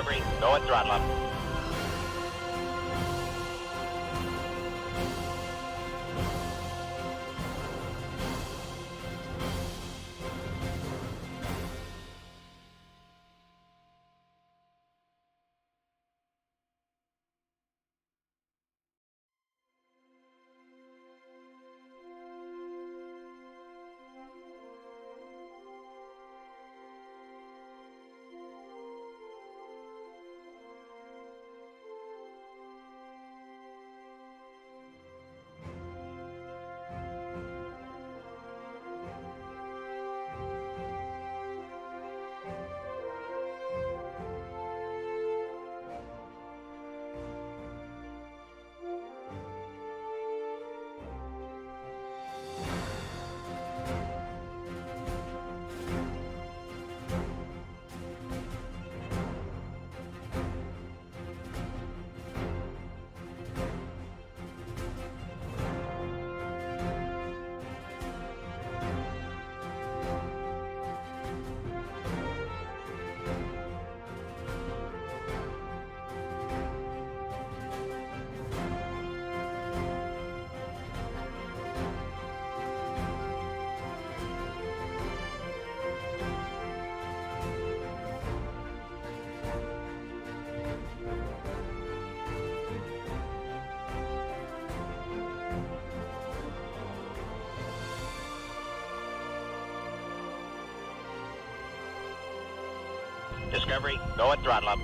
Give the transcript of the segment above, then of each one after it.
Discovery, go at throttle up. Discovery, go at throttle up.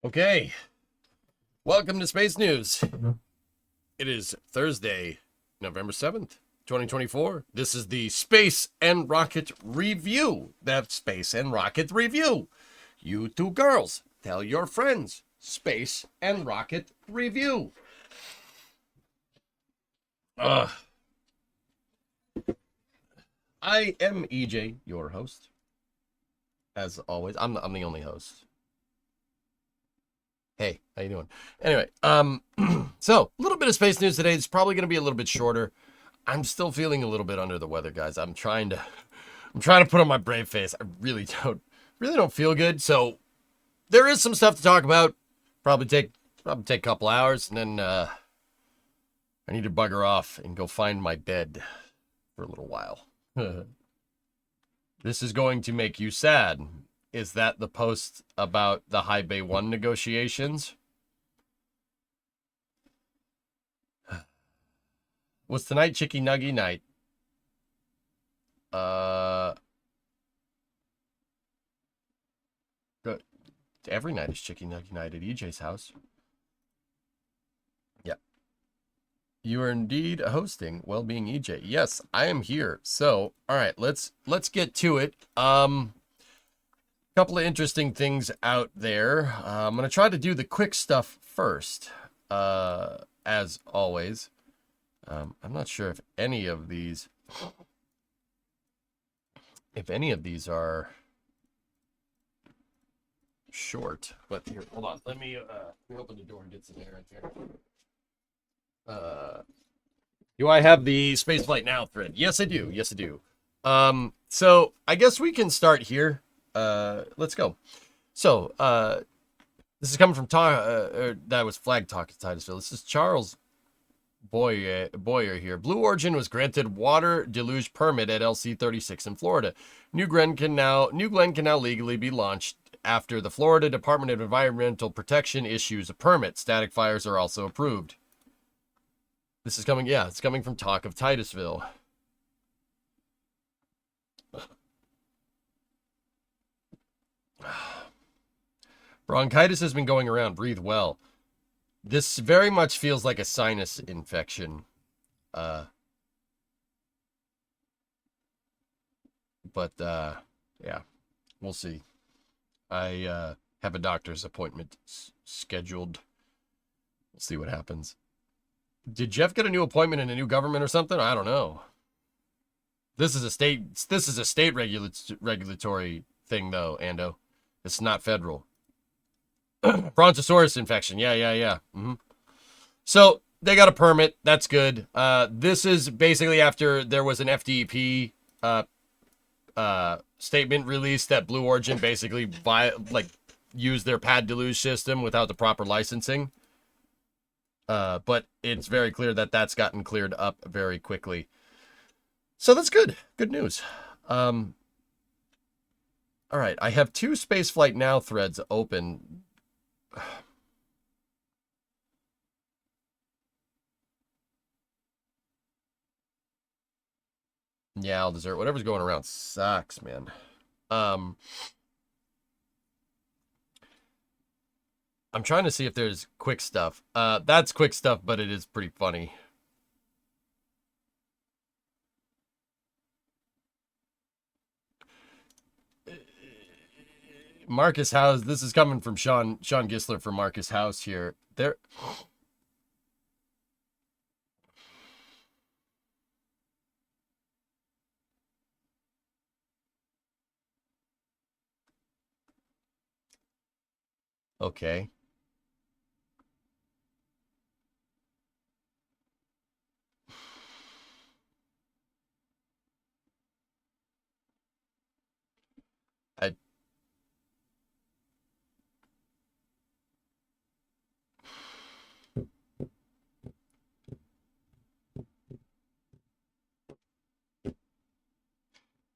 Okay, welcome to Space News. It is Thursday, November 7th, 2024. This is the Space and Rocket Review. That's Space and Rocket Review. You two girls, tell your friends. Space and Rocket Review. I am EJ, your host. As always, I'm the only host. Hey, how you doing? Anyway, so a little bit of space news today. It's probably going to be a little bit shorter. I'm still feeling a little bit under the weather, guys. I'm trying to put on my brave face. I really don't feel good. So there is some stuff to talk about. Probably take a couple hours, and then I need to bugger off and go find my bed for a little while. This is going to make you sad. Is that the post about the High Bay 1 negotiations? Was tonight Chicky Nuggy night? Every night is Chicky Nuggy night at EJ's house. Yeah. You are indeed hosting Wellbeing EJ. Yes, I am here. So, all right, let's get to it. Couple of interesting things out there. I'm going to try to do the quick stuff first, as always. I'm not sure if any of these are short, but here, hold on. Let me open the door and get some air in here. Do I have the Spaceflight Now thread? Yes, I do. Yes, I do. So I guess we can start here. Let's go. So, this is coming from that was Flag Talk at Titusville. This is Charles Boyer here. Blue Origin was granted water deluge permit at LC-36 in Florida. New Glen can now legally be launched after the Florida Department of Environmental Protection issues a permit. Static fires are also approved. This is coming, yeah, it's coming from Talk of Titusville. Bronchitis has been going around. Breathe well. This very much feels like a sinus infection. But yeah, we'll see. I have a doctor's appointment scheduled. We'll see what happens. Did Jeff get a new appointment in a new government or something? I don't know. This is a state regulatory thing though, Ando. It's not federal. Brontosaurus infection. Yeah. So they got a permit. That's good. This is basically after there was an FDP statement released that Blue Origin basically used their pad deluge system without the proper licensing. But it's very clear that that's gotten cleared up very quickly. So that's good. Good news. All right. I have 2 Spaceflight Now threads open. Yeah, I'll desert. Whatever's going around sucks, man. I'm trying to see if there's quick stuff. That's quick stuff, but it is pretty funny. Marcus House. This is coming from Sean Gisler for Marcus House here. There. Okay.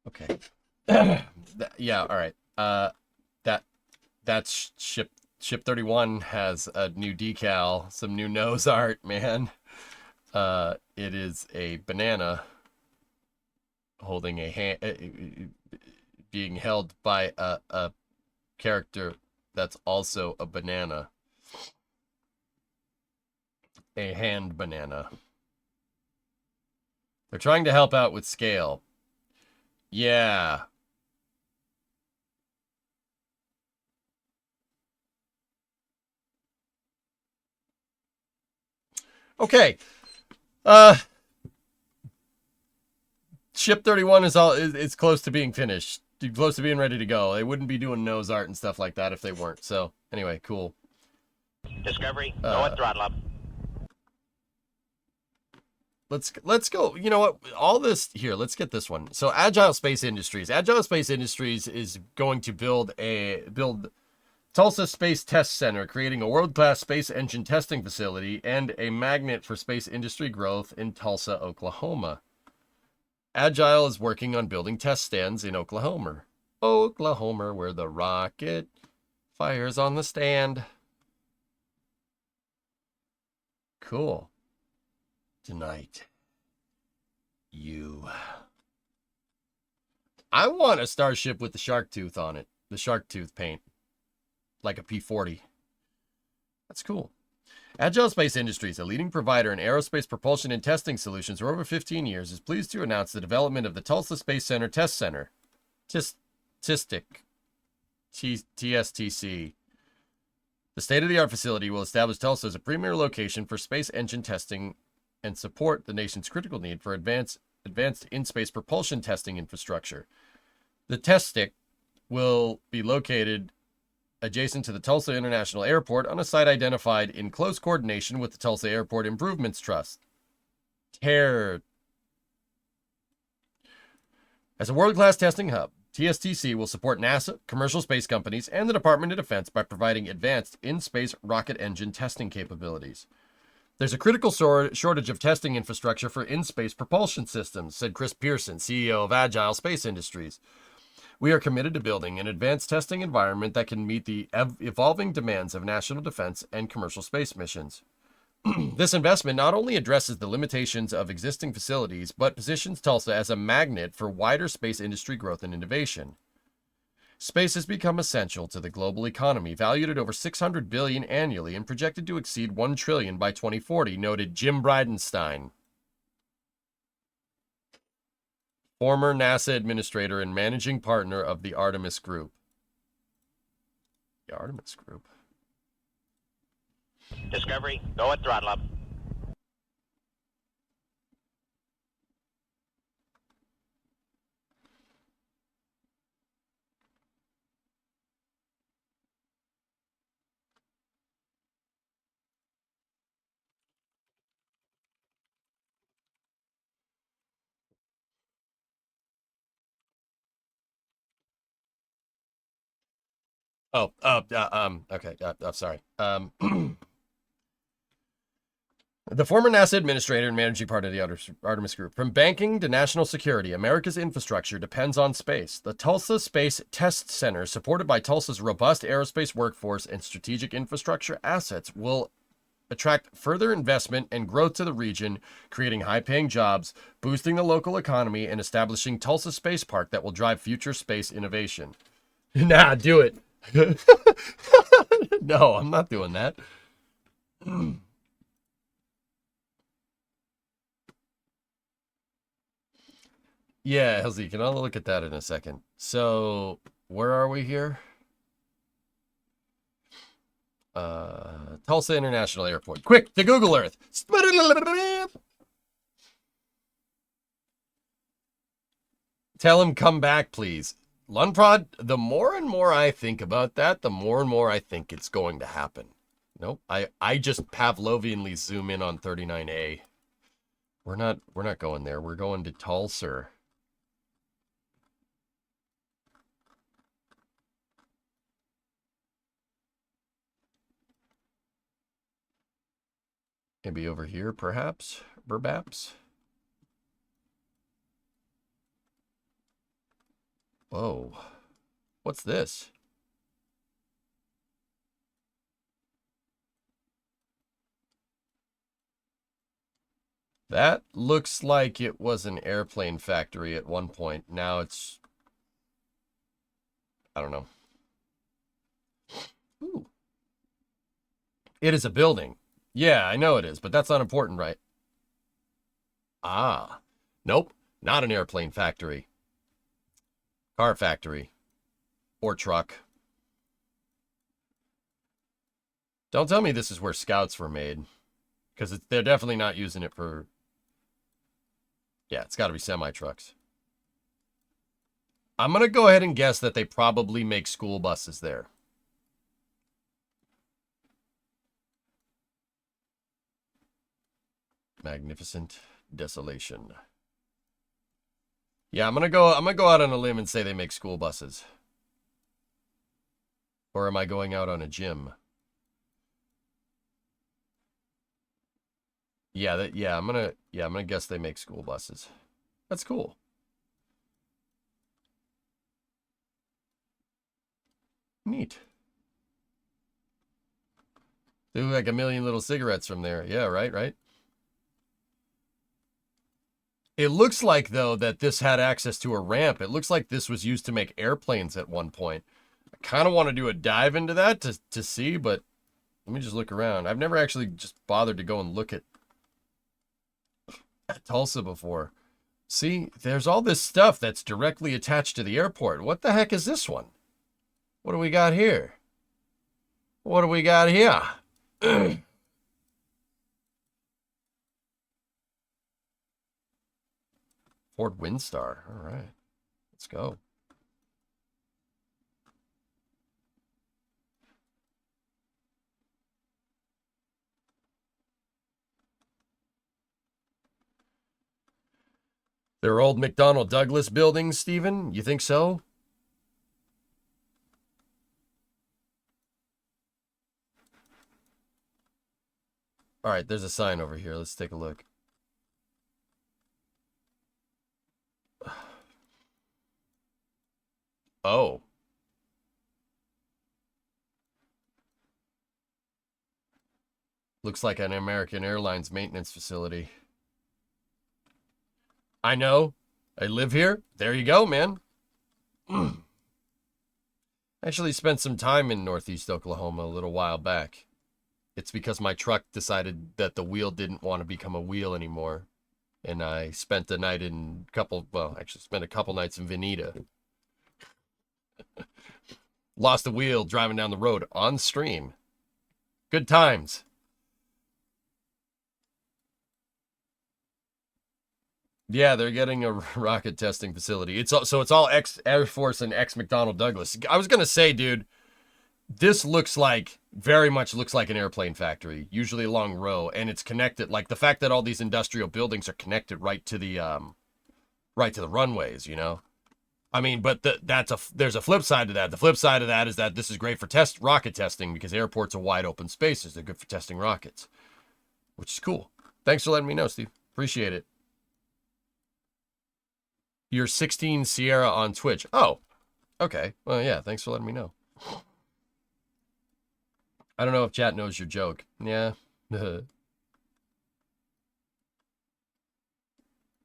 Okay. Yeah, all right. That's ship 31 has a new decal, some new nose art, man. It is a banana holding a hand, being held by a character that's also a banana. A hand banana. They're trying to help out with scale. Yeah. Okay. Ship 31 is close to being finished. Close to being ready to go. They wouldn't be doing nose art and stuff like that if they weren't. So, anyway, cool. Discovery, go at throttle up. Let's go. You know what? All this here, let's get this one. So Agile Space Industries. Agile Space Industries is going to build Tulsa Space Test Center, creating a world-class space engine testing facility and a magnet for space industry growth in Tulsa, Oklahoma. Agile is working on building test stands in Oklahoma, where the rocket fires on the stand. Cool. Tonight, I want a starship with the shark tooth on it, the shark tooth paint, like a P-40. That's cool. Agile Space Industries, a leading provider in aerospace propulsion and testing solutions for over 15 years, is pleased to announce the development of the Tulsa Space Center Test Center, TSTC. The state-of-the-art facility will establish Tulsa as a premier location for space engine testing and support the nation's critical need for advanced in-space propulsion testing infrastructure. The test stick will be located adjacent to the Tulsa International Airport on a site identified in close coordination with the Tulsa Airport Improvements Trust. As a world-class testing hub, TSTC will support NASA, commercial space companies, and the Department of Defense by providing advanced in-space rocket engine testing capabilities. There's a critical shortage of testing infrastructure for in-space propulsion systems, said Chris Pearson, CEO of Agile Space Industries. We are committed to building an advanced testing environment that can meet the evolving demands of national defense and commercial space missions. This investment not only addresses the limitations of existing facilities, but positions Tulsa as a magnet for wider space industry growth and innovation. Space has become essential to the global economy, valued at over $600 billion annually and projected to exceed $1 trillion by 2040, noted Jim Bridenstine, former NASA administrator and managing partner of the Artemis Group. The Artemis Group. Discovery, go at throttle up. Okay, I'm sorry. The former NASA administrator and managing partner of the Artemis Group. From banking to national security, America's infrastructure depends on space. The Tulsa Space Test Center, supported by Tulsa's robust aerospace workforce and strategic infrastructure assets, will attract further investment and growth to the region, creating high-paying jobs, boosting the local economy, and establishing Tulsa Space Park that will drive future space innovation. Nah, do it. No, I'm not doing that. Yeah, Helzy, can I look at that in a second? So, where are we here? Tulsa International Airport. Quick, to Google Earth. Tell him come back, please. Lunprod, the more and more I think about that, the more and more I think it's going to happen. Nope, I just Pavlovianly zoom in on 39A. We're not going there. We're going to Tulsa. Maybe over here, perhaps? Burbaps? Whoa. What's this? That looks like it was an airplane factory at one point. Now it's... I don't know. Ooh. It is a building. Yeah, I know it is, but that's not important, right? Ah. Nope. Not an airplane factory. Car factory. Or truck. Don't tell me this is where scouts were made. Because they're definitely not using it for... Yeah, it's got to be semi-trucks. I'm going to go ahead and guess that they probably make school buses there. Magnificent desolation. Yeah, I'm gonna go out on a limb and say they make school buses. Or am I going out on a gym? Yeah, I'm gonna guess they make school buses. That's cool. Neat. They look like a million little cigarettes from there. Yeah, right. It looks like, though, that this had access to a ramp. It looks like this was used to make airplanes at one point. I kind of want to do a dive into that to see, but let me just look around. I've never actually just bothered to go and look at Tulsa before. See, there's all this stuff that's directly attached to the airport. What the heck is this one? What do we got here? What do we got here? Fort Windstar. All right. Let's go. They're old McDonnell Douglas buildings, Stephen? You think so? All right, there's a sign over here. Let's take a look. Oh. Looks like an American Airlines maintenance facility. I know. I live here. There you go, man. Actually spent some time in Northeast Oklahoma a little while back. It's because my truck decided that the wheel didn't want to become a wheel anymore. And I spent the night in spent a couple nights in Veneta. Lost the wheel driving down the road on stream. Good times. Yeah, they're getting a rocket testing facility. It's all ex Air Force and ex McDonnell Douglas. I was gonna say, dude, this very much looks like an airplane factory, usually along row, and it's connected. Like the fact that all these industrial buildings are connected right to the runways, you know. I mean, but there's a flip side to that. The flip side of that is that this is great for rocket testing because airports are wide open spaces. They're good for testing rockets, which is cool. Thanks for letting me know, Steve. Appreciate it. You're 16 Sierra on Twitch. Oh, okay. Well, yeah, thanks for letting me know. I don't know if chat knows your joke. Yeah.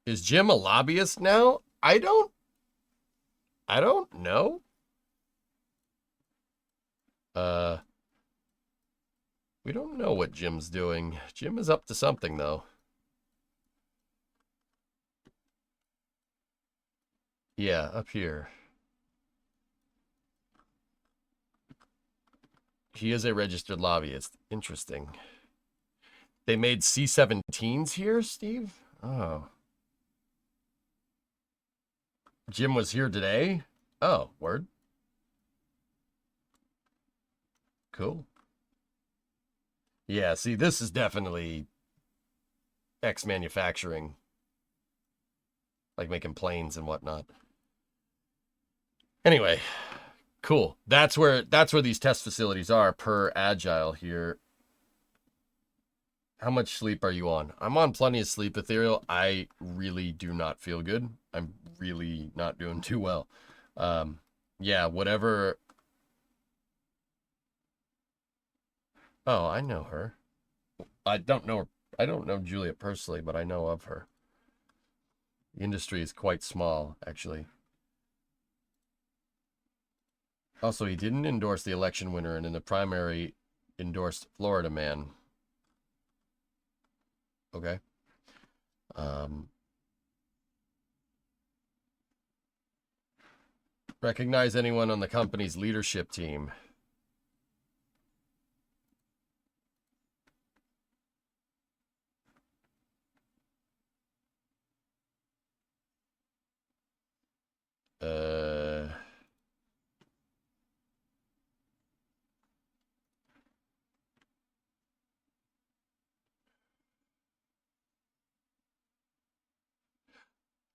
Is Jim a lobbyist now? I don't know. We don't know what Jim's doing. Jim is up to something, though. Yeah, up here. He is a registered lobbyist. Interesting. They made C-17s here, Steve? Oh. Jim was here today? Oh, word. Cool. Yeah, see, this is definitely ex-manufacturing. Like making planes and whatnot. Anyway, cool. That's where these test facilities are per Agile here. How much sleep are you on? I'm on plenty of sleep, Ethereal. I really do not feel good. I'm really not doing too well. Yeah, whatever. Oh, I know her. I don't know Julia personally, but I know of her. The industry is quite small, actually. Also, he didn't endorse the election winner, and in the primary endorsed Florida man. Okay. Recognize anyone on the company's leadership team.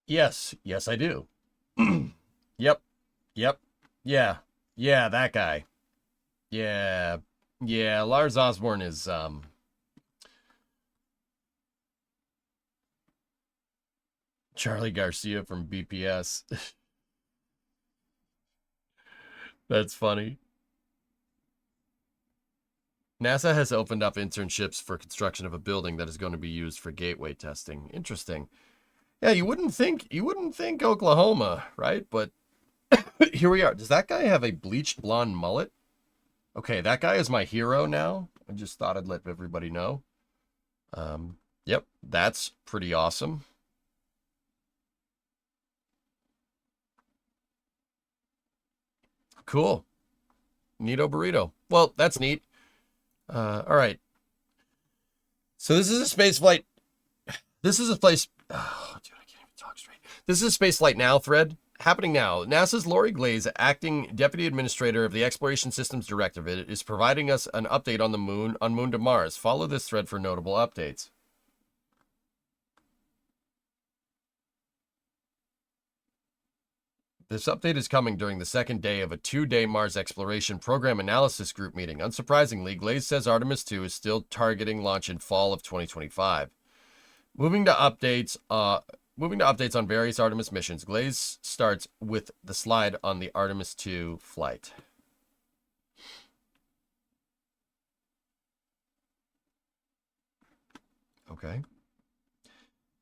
Yes, I do. Yep, yep, yeah, that guy. Yeah, Lars Osborne is Charlie Garcia from BPS. That's funny. NASA has opened up internships for construction of a building that is going to be used for gateway testing. Interesting. Yeah, you wouldn't think Oklahoma, right? But here we are. Does that guy have a bleached blonde mullet? Okay, that guy is my hero now. I just thought I'd let everybody know. Yep, that's pretty awesome. Cool. Neato burrito. Well, that's neat. All right. So this is a space flight. This is a place. Oh, dude, I can't even talk straight. This is a space flight now thread happening now. NASA's Lori Glaze, acting deputy administrator of the Exploration Systems Directorate, is providing us an update on the moon, Moon to Mars. Follow this thread for notable updates. This update is coming during the second day of a 2-day Mars Exploration Program Analysis Group meeting. Unsurprisingly, Glaze says Artemis 2 is still targeting launch in fall of 2025. Moving to updates on various Artemis missions, Glaze starts with the slide on the Artemis 2 flight. Okay.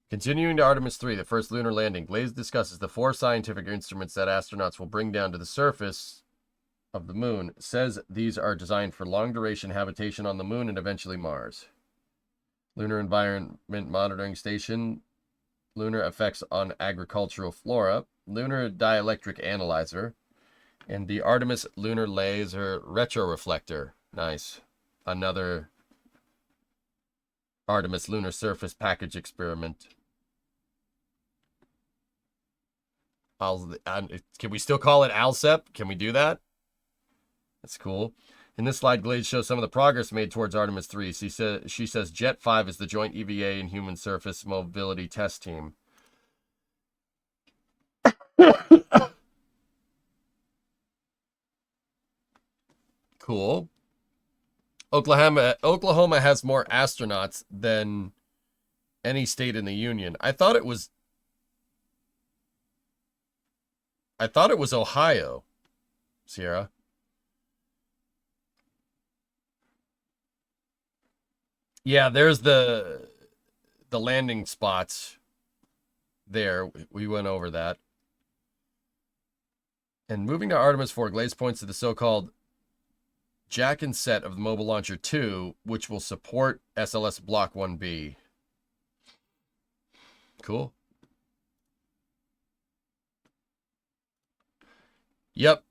Continuing to Artemis 3, the first lunar landing, Glaze discusses the 4 scientific instruments that astronauts will bring down to the surface of the moon. Says these are designed for long-duration habitation on the moon and eventually Mars. Lunar Environment Monitoring Station, Lunar Effects on Agricultural Flora, Lunar Dielectric Analyzer, and the Artemis Lunar Laser Retroreflector. Nice. Another Artemis Lunar Surface Package Experiment. Can we still call it ALSEP? Can we do that? That's cool. In this slide, Glaze shows some of the progress made towards Artemis 3. She says Jet 5 is the joint EVA and human surface mobility test team. Cool. Oklahoma has more astronauts than any state in the union. I thought it was Ohio, Sierra. Yeah, there's the landing spots there. We went over that. And moving to Artemis 4, Glaze points to the so-called jack and set of the Mobile Launcher 2, which will support SLS Block 1B. Cool. Yep.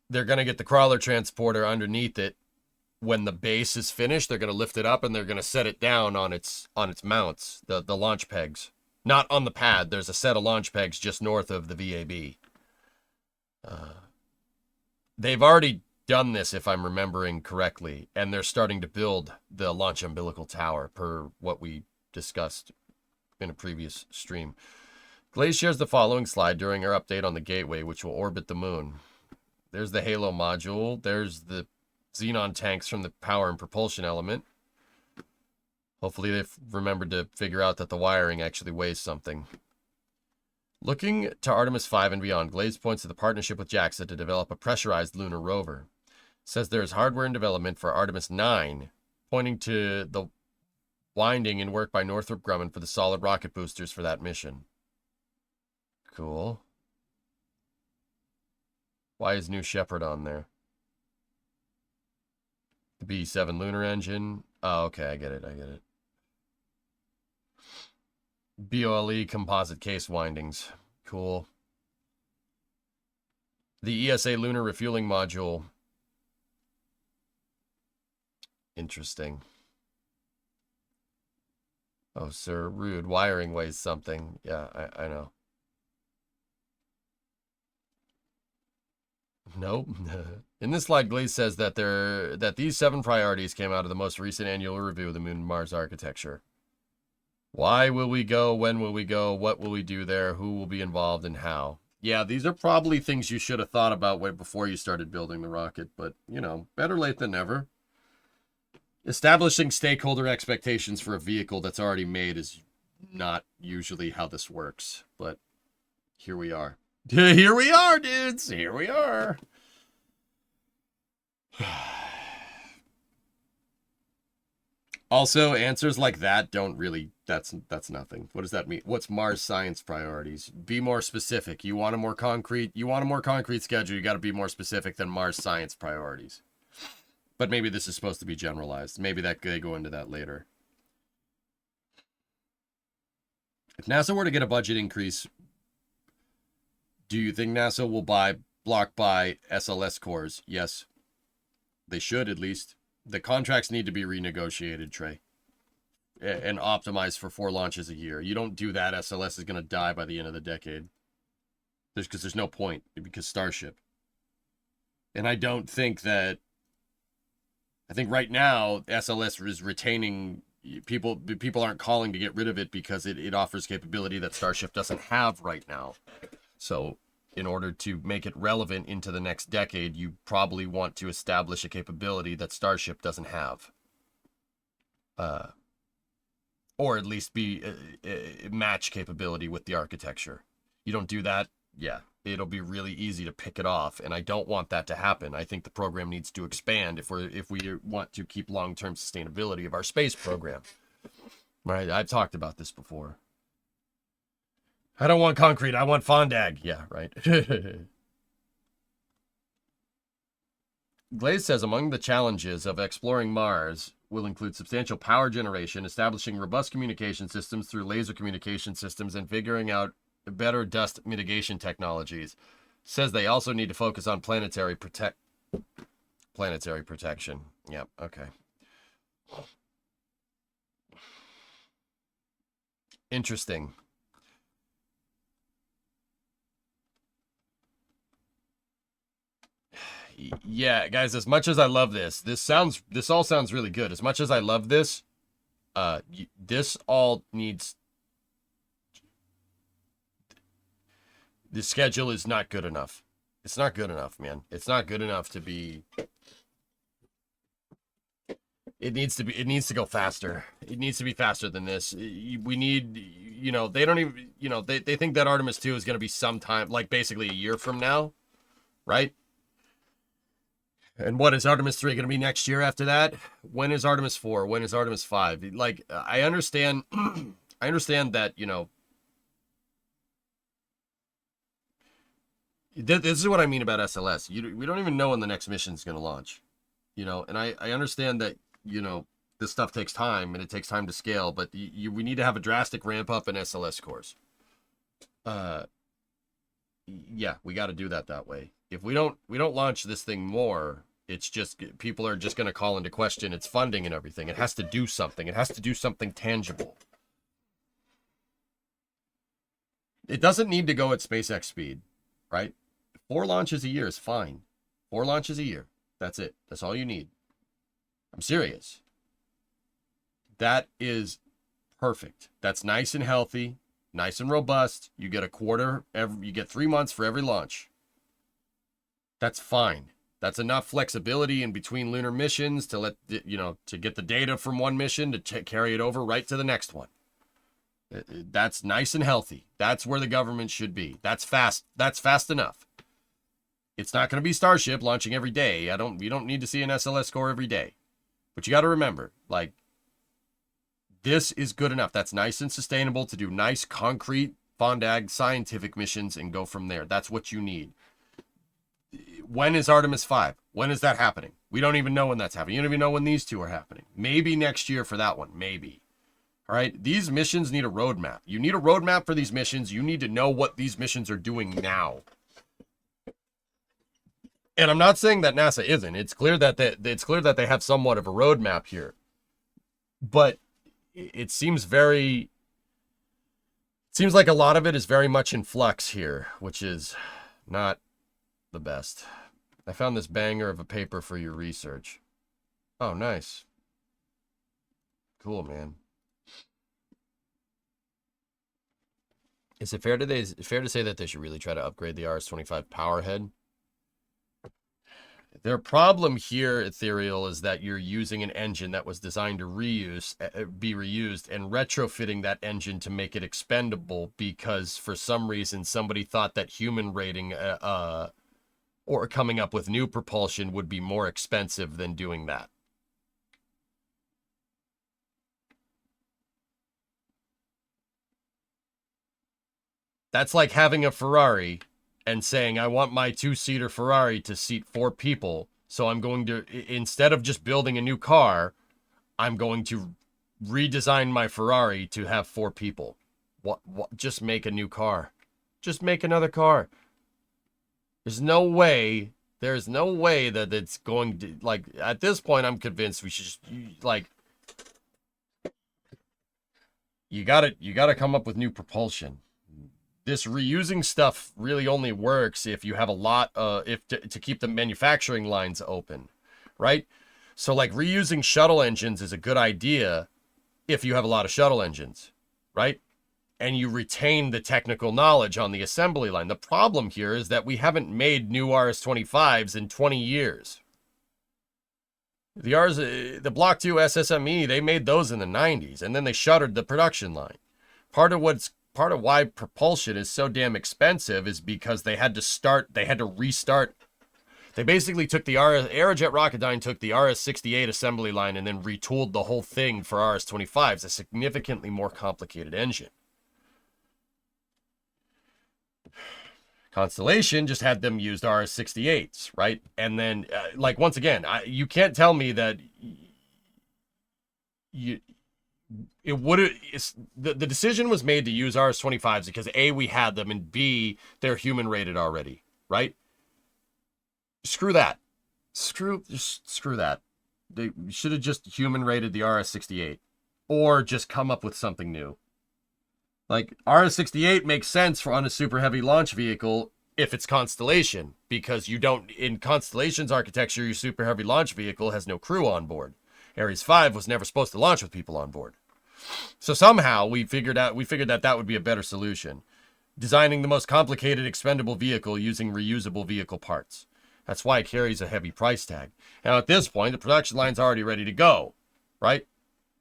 They're going to get the crawler transporter underneath it. When the base is finished, they're going to lift it up and they're going to set it down on its mounts, the launch pegs. Not on the pad. There's a set of launch pegs just north of the VAB. They've already done this, if I'm remembering correctly, and they're starting to build the launch umbilical tower per what we discussed in a previous stream. Glaze shares the following slide during her update on the gateway, which will orbit the moon. There's the Halo module. There's the xenon tanks from the power and propulsion element. Hopefully they've remembered to figure out that the wiring actually weighs something. Looking to Artemis 5 and beyond, Glaze points to the partnership with JAXA to develop a pressurized lunar rover. Says there is hardware in development for Artemis 9, pointing to the winding and work by Northrop Grumman for the solid rocket boosters for that mission. Cool. Why is New Shepard on there? The B7 lunar engine. Oh, okay, I get it. BOLE composite case windings. Cool. The ESA lunar refueling module. Interesting. Oh, sir, rude. Wiring weighs something. Yeah, I know. Nope. In this slide, Glaze says that these 7 priorities came out of the most recent annual review of the Moon and Mars architecture. Why will we go? When will we go? What will we do there? Who will be involved and how? Yeah, these are probably things you should have thought about way before you started building the rocket, but, you know, better late than never. Establishing stakeholder expectations for a vehicle that's already made is not usually how this works, but here we are. Here we are, dudes. Here we are. Also, answers like that don't really, that's nothing. What does that mean? What's Mars science priorities? Be more specific. You want a more concrete schedule, you got to be more specific than Mars science priorities. But maybe this is supposed to be generalized. Maybe they go into that later. If NASA were to get a budget increase, do you think NASA will block buy SLS cores? Yes. They should, at least. The contracts need to be renegotiated, Trey, and optimized for 4 launches a year. You don't do that, SLS is going to die by the end of the decade. Because there's no point, because Starship. And I don't think that... I think right now, SLS is retaining... People aren't calling to get rid of it because it offers capability that Starship doesn't have right now. So... in order to make it relevant into the next decade, you probably want to establish a capability that Starship doesn't have. Or at least be match capability with the architecture. You don't do that, yeah, it'll be really easy to pick it off, and I don't want that to happen. I think the program needs to expand if we want to keep long-term sustainability of our space program. Right, I've talked about this before. I don't want concrete. I want fondag. Yeah, right. Glaze says among the challenges of exploring Mars will include substantial power generation, establishing robust communication systems through laser communication systems, and figuring out better dust mitigation technologies. Says they also need to focus on planetary protection. Yep, okay. Interesting. Yeah, guys, as much as I love this all sounds really good. As much as I love this, this all needs... The schedule is not good enough. It's not good enough, man. It's not good enough to be... It needs to go faster. It needs to be faster than this. We need, you know, they don't even, you know, they think that Artemis 2 is going to be sometime, like basically a year from now, right? And what is Artemis 3 going to be next year after that? When is Artemis 4? When is Artemis 5? Like, I understand, I understand that, you know, this is what I mean about SLS. We don't even know when the next mission is going to launch, you know, and I understand that, you know, this stuff takes time and it takes time to scale, but we need to have a drastic ramp up in SLS cores. Yeah, we got to do that way. If we don't launch this thing more, it's just, people are just going to call into question its funding and everything. It has to do something. It has to do something tangible. It doesn't need to go at SpaceX speed, right? 4 launches a year is fine. 4 launches a year. That's it. That's all you need. I'm serious. That is perfect. That's nice and healthy, nice and robust. You get a quarter, you get 3 months for every launch. That's fine. That's enough flexibility in between lunar missions to let, you know, to get the data from one mission to carry it over right to the next one. That's nice and healthy. That's where the government should be. That's fast. That's fast enough. It's not going to be Starship launching every day. You don't need to see an SLS core every day. But you got to remember, like, this is good enough. That's nice and sustainable to do nice, concrete, fondag, scientific missions and go from there. That's what you need. When is Artemis 5? When is that happening? We don't even know when that's happening. You don't even know when these two are happening. Maybe next year for that one. Maybe. All right. These missions need a roadmap. You need a roadmap for these missions. You need to know what these missions are doing now. And I'm not saying that NASA isn't. It's clear that they have somewhat of a roadmap here. But it seems like a lot of it is very much in flux here, which is not the best. I found this banger of a paper for your research. Oh, nice. Cool, man. Is it fair to say that they should really try to upgrade the RS-25 Powerhead? Their problem here, Ethereal, is that you're using an engine that was designed to be reused and retrofitting that engine to make it expendable because for some reason somebody thought that human rating or coming up with new propulsion would be more expensive than doing that. That's like having a Ferrari and saying, I want my two-seater Ferrari to seat 4 people. So I'm going to, instead of just building a new car, I'm going to redesign my Ferrari to have 4 people. What? Just make a new car. Just make another car. There's no way that it's going to, like, at this point, I'm convinced we should just, like, you gotta come up with new propulsion. This reusing stuff really only works if you have a lot, to keep the manufacturing lines open, right? So like reusing shuttle engines is a good idea if you have a lot of shuttle engines, right? And you retain the technical knowledge on the assembly line. The problem here is that we haven't made new RS-25s in 20 years. The Block 2 SSME, they made those in the 90s, and then they shuttered the production line. Part of why propulsion is so damn expensive is because they had to restart. They basically took Aerojet Rocketdyne took the RS-68 assembly line and then retooled the whole thing for RS-25s, a significantly more complicated engine. Constellation just had them used RS-68s, right? And then, like, once again, you can't tell me that the decision was made to use RS-25s because A, we had them, and B, they're human rated already, right? Screw that. Screw that. They should have just human rated the RS-68 or just come up with something new. Like, RS-68 makes sense for on a super heavy launch vehicle if it's Constellation, because you don't, in Constellation's architecture, your super heavy launch vehicle has no crew on board. Ares 5 was never supposed to launch with people on board. So somehow we figured that would be a better solution. Designing the most complicated expendable vehicle using reusable vehicle parts. That's why it carries a heavy price tag. Now at this point, the production line's already ready to go, right?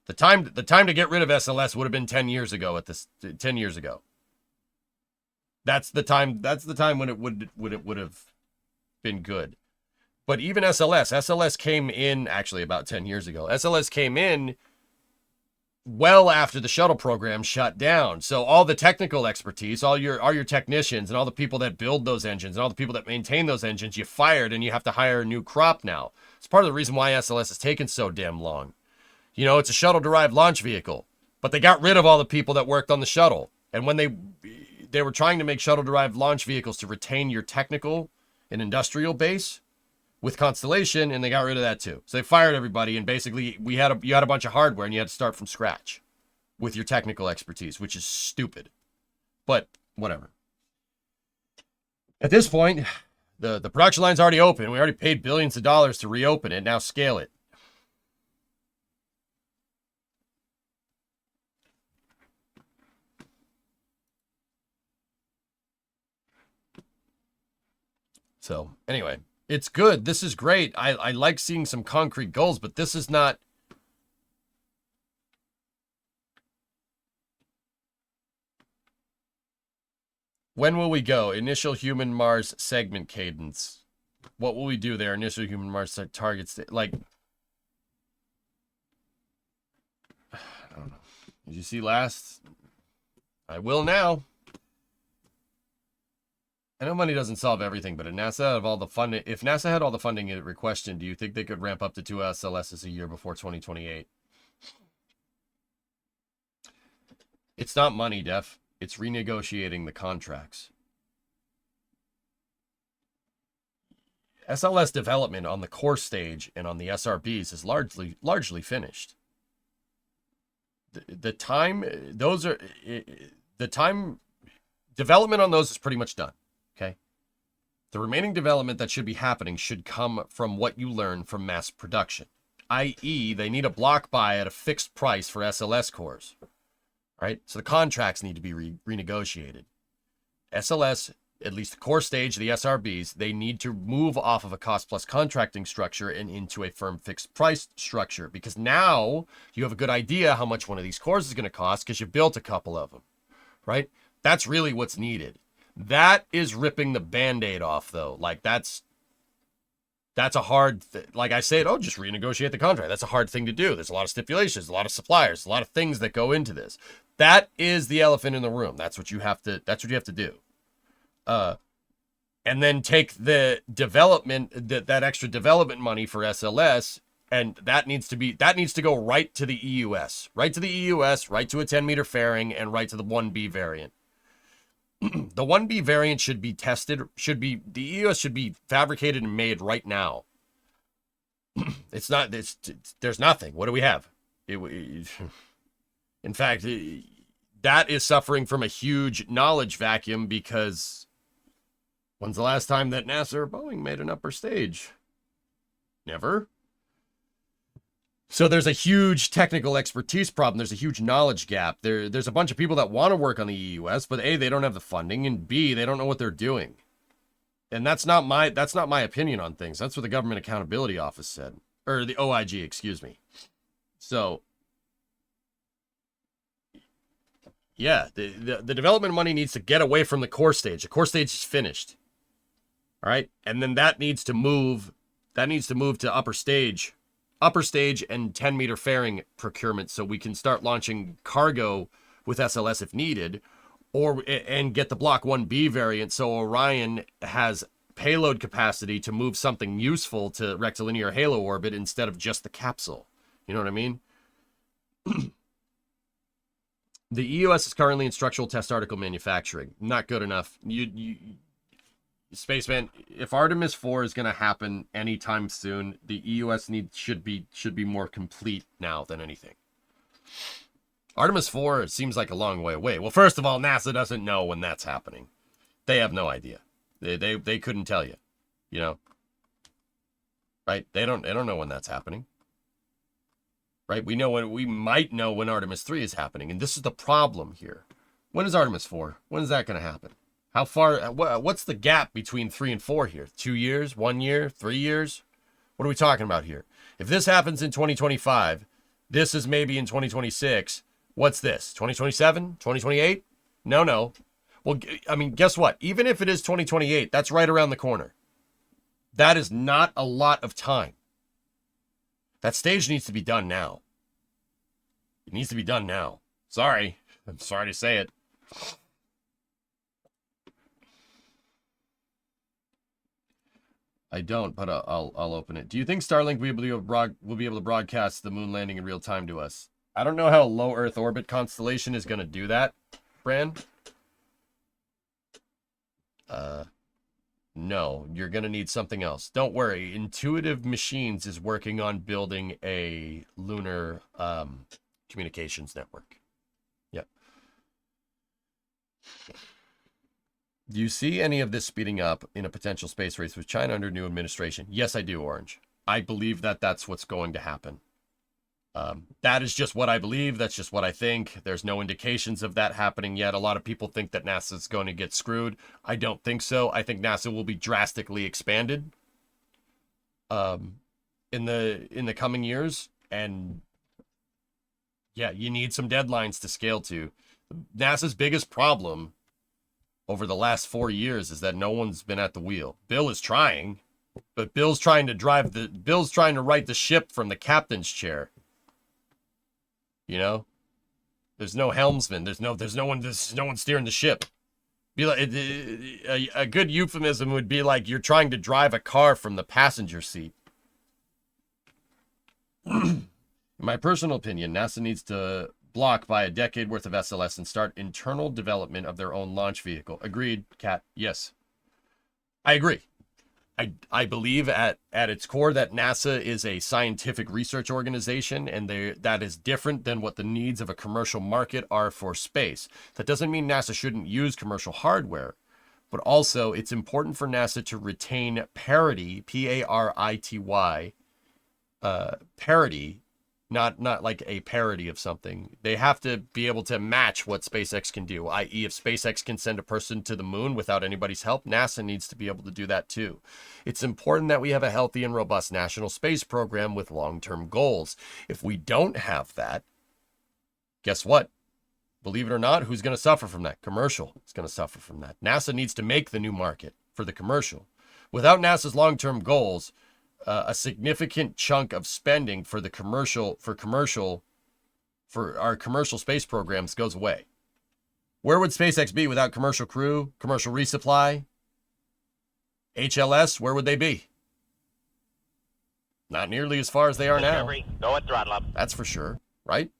The time to get rid of SLS would have been 10 years ago 10 years ago. That's the time when it would have been good. But even SLS came in actually about 10 years ago. SLS came in well after the shuttle program shut down. So all the technical expertise, all your technicians and all the people that build those engines and all the people that maintain those engines, you fired and you have to hire a new crop now. It's part of the reason why SLS has taken so damn long. You know, it's a shuttle-derived launch vehicle, but they got rid of all the people that worked on the shuttle. And when they were trying to make shuttle-derived launch vehicles to retain your technical and industrial base with Constellation, and they got rid of that too. So they fired everybody, and basically you had a bunch of hardware, and you had to start from scratch with your technical expertise, which is stupid. But whatever. At this point, the production line's already open. We already paid billions of dollars to reopen it. Now scale it. So anyway, it's good. This is great. I like seeing some concrete goals, but this is not. When will we go? Initial human Mars segment cadence. What will we do there? Initial human Mars targets. Like, I don't know. Did you see last? I will now. I know money doesn't solve everything, but if NASA had all the funding it requested, do you think they could ramp up to 2 SLSs a year before 2028? It's not money, Def. It's renegotiating the contracts. SLS development on the core stage and on the SRBs is largely finished. The time development on those is pretty much done. Okay. The remaining development that should be happening should come from what you learn from mass production, i.e., they need a block buy at a fixed price for SLS cores. Right? So the contracts need to be renegotiated. SLS, at least the core stage, the SRBs, they need to move off of a cost plus contracting structure and into a firm fixed price structure, because now you have a good idea how much one of these cores is going to cost because you built a couple of them, right? That's really what's needed. That is ripping the Band-Aid off, though. Like, that's a hard, like I said, just renegotiate the contract. That's a hard thing to do. There's a lot of stipulations, a lot of suppliers, a lot of things that go into this. That is the elephant in the room. That's what you have to do. And then take the development, that extra development money for SLS, and that needs to go right to the EUS, right to a 10-meter fairing, and right to the 1B variant. The 1B variant should be tested, the EUS should be fabricated and made right now. There's nothing. What do we have? In fact, that is suffering from a huge knowledge vacuum, because when's the last time that NASA or Boeing made an upper stage? Never. So there's a huge technical expertise problem. There's a huge knowledge gap. There's a bunch of people that want to work on the EUS, but A, they don't have the funding, and B, they don't know what they're doing. And that's not my opinion on things. That's what the Government Accountability Office said. Or the OIG, excuse me. So, yeah, the development money needs to get away from the core stage. The core stage is finished. All right? And then that needs to move to upper stage and 10-meter fairing procurement, so we can start launching cargo with SLS if needed, and get the Block 1B variant so Orion has payload capacity to move something useful to rectilinear halo orbit instead of just the capsule. You know what I mean? The EUS is currently in structural test article manufacturing. Not good enough. Spaceman, if Artemis 4 is going to happen anytime soon, the EUS should be more complete now than anything. Artemis 4 seems like a long way away. Well, first of all, NASA doesn't know when that's happening. They have no idea. They couldn't tell you, you know. Right? They don't know when that's happening. Right? We might know when Artemis 3 is happening, and this is the problem here. When is Artemis 4? When is that going to happen? How far, what's the gap between 3 and 4 here? 2 years, 1 year, 3 years? What are we talking about here? If this happens in 2025, this is maybe in 2026. What's this? 2027? 2028? No. Well, I mean, guess what? Even if it is 2028, that's right around the corner. That is not a lot of time. That stage needs to be done now. It needs to be done now. Sorry. I'm sorry to say it. I don't, but I'll open it. Do you think Starlink will be able to broadcast the moon landing in real time to us? I don't know how a low Earth orbit constellation is going to do that, Brand. No, you're going to need something else. Don't worry. Intuitive Machines is working on building a lunar communications network. Yep. Do you see any of this speeding up in a potential space race with China under new administration? Yes, I do, Orange. I believe that that's what's going to happen. That is just what I believe. That's just what I think. There's no indications of that happening yet. A lot of people think that NASA's going to get screwed. I don't think so. I think NASA will be drastically expanded in the coming years. And yeah, you need some deadlines to scale to. NASA's biggest problem over the last 4 years is that no one's been at the wheel. Bill is trying, but Bill's trying to right the ship from the captain's chair. You know, there's no helmsman. There's no one steering the ship. Be like a good euphemism would be like you're trying to drive a car from the passenger seat. In my personal opinion, NASA needs to block by a decade worth of SLS and start internal development of their own launch vehicle. Agreed, Kat. Yes. I agree. I believe at its core that NASA is a scientific research organization, and that is different than what the needs of a commercial market are for space. That doesn't mean NASA shouldn't use commercial hardware, but also it's important for NASA to retain parity, P-A-R-I-T-Y, parity, not like a parody of something. They have to be able to match what SpaceX can do, i.e. if SpaceX can send a person to the moon without anybody's help, NASA needs to be able to do that too. It's important that we have a healthy and robust national space program with long-term goals. If we don't have that, guess what? Believe it or not, who's going to suffer from that? Commercial is going to suffer from that. NASA needs to make the new market for the commercial. Without NASA's long-term goals, a significant chunk of spending for our commercial space programs goes away. Where would SpaceX be without commercial crew, commercial resupply, HLS? Where would they be? Not nearly as far as they are now. Discovery, go at throttle up. That's for sure, right?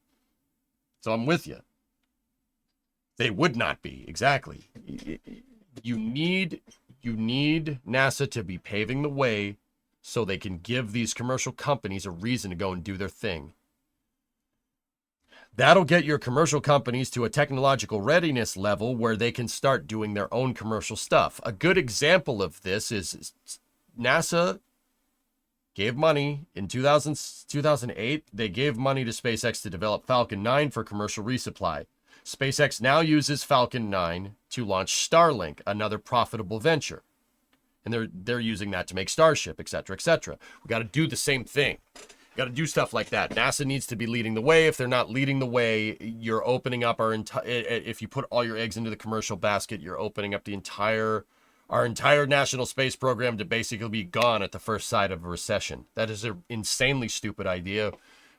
So I'm with you. They would not be, exactly. You need NASA to be paving the way so they can give these commercial companies a reason to go and do their thing. That'll get your commercial companies to a technological readiness level where they can start doing their own commercial stuff. A good example of this is NASA gave money in 2008. They gave money to SpaceX to develop Falcon 9 for commercial resupply. SpaceX now uses Falcon 9 to launch Starlink, another profitable venture. And they're using that to make Starship, et cetera, et cetera. We got to do the same thing. We got to do stuff like that. NASA needs to be leading the way. If they're not leading the way, you're opening up if you put all your eggs into the commercial basket, you're opening up our entire national space program to basically be gone at the first sign of a recession. That is an insanely stupid idea.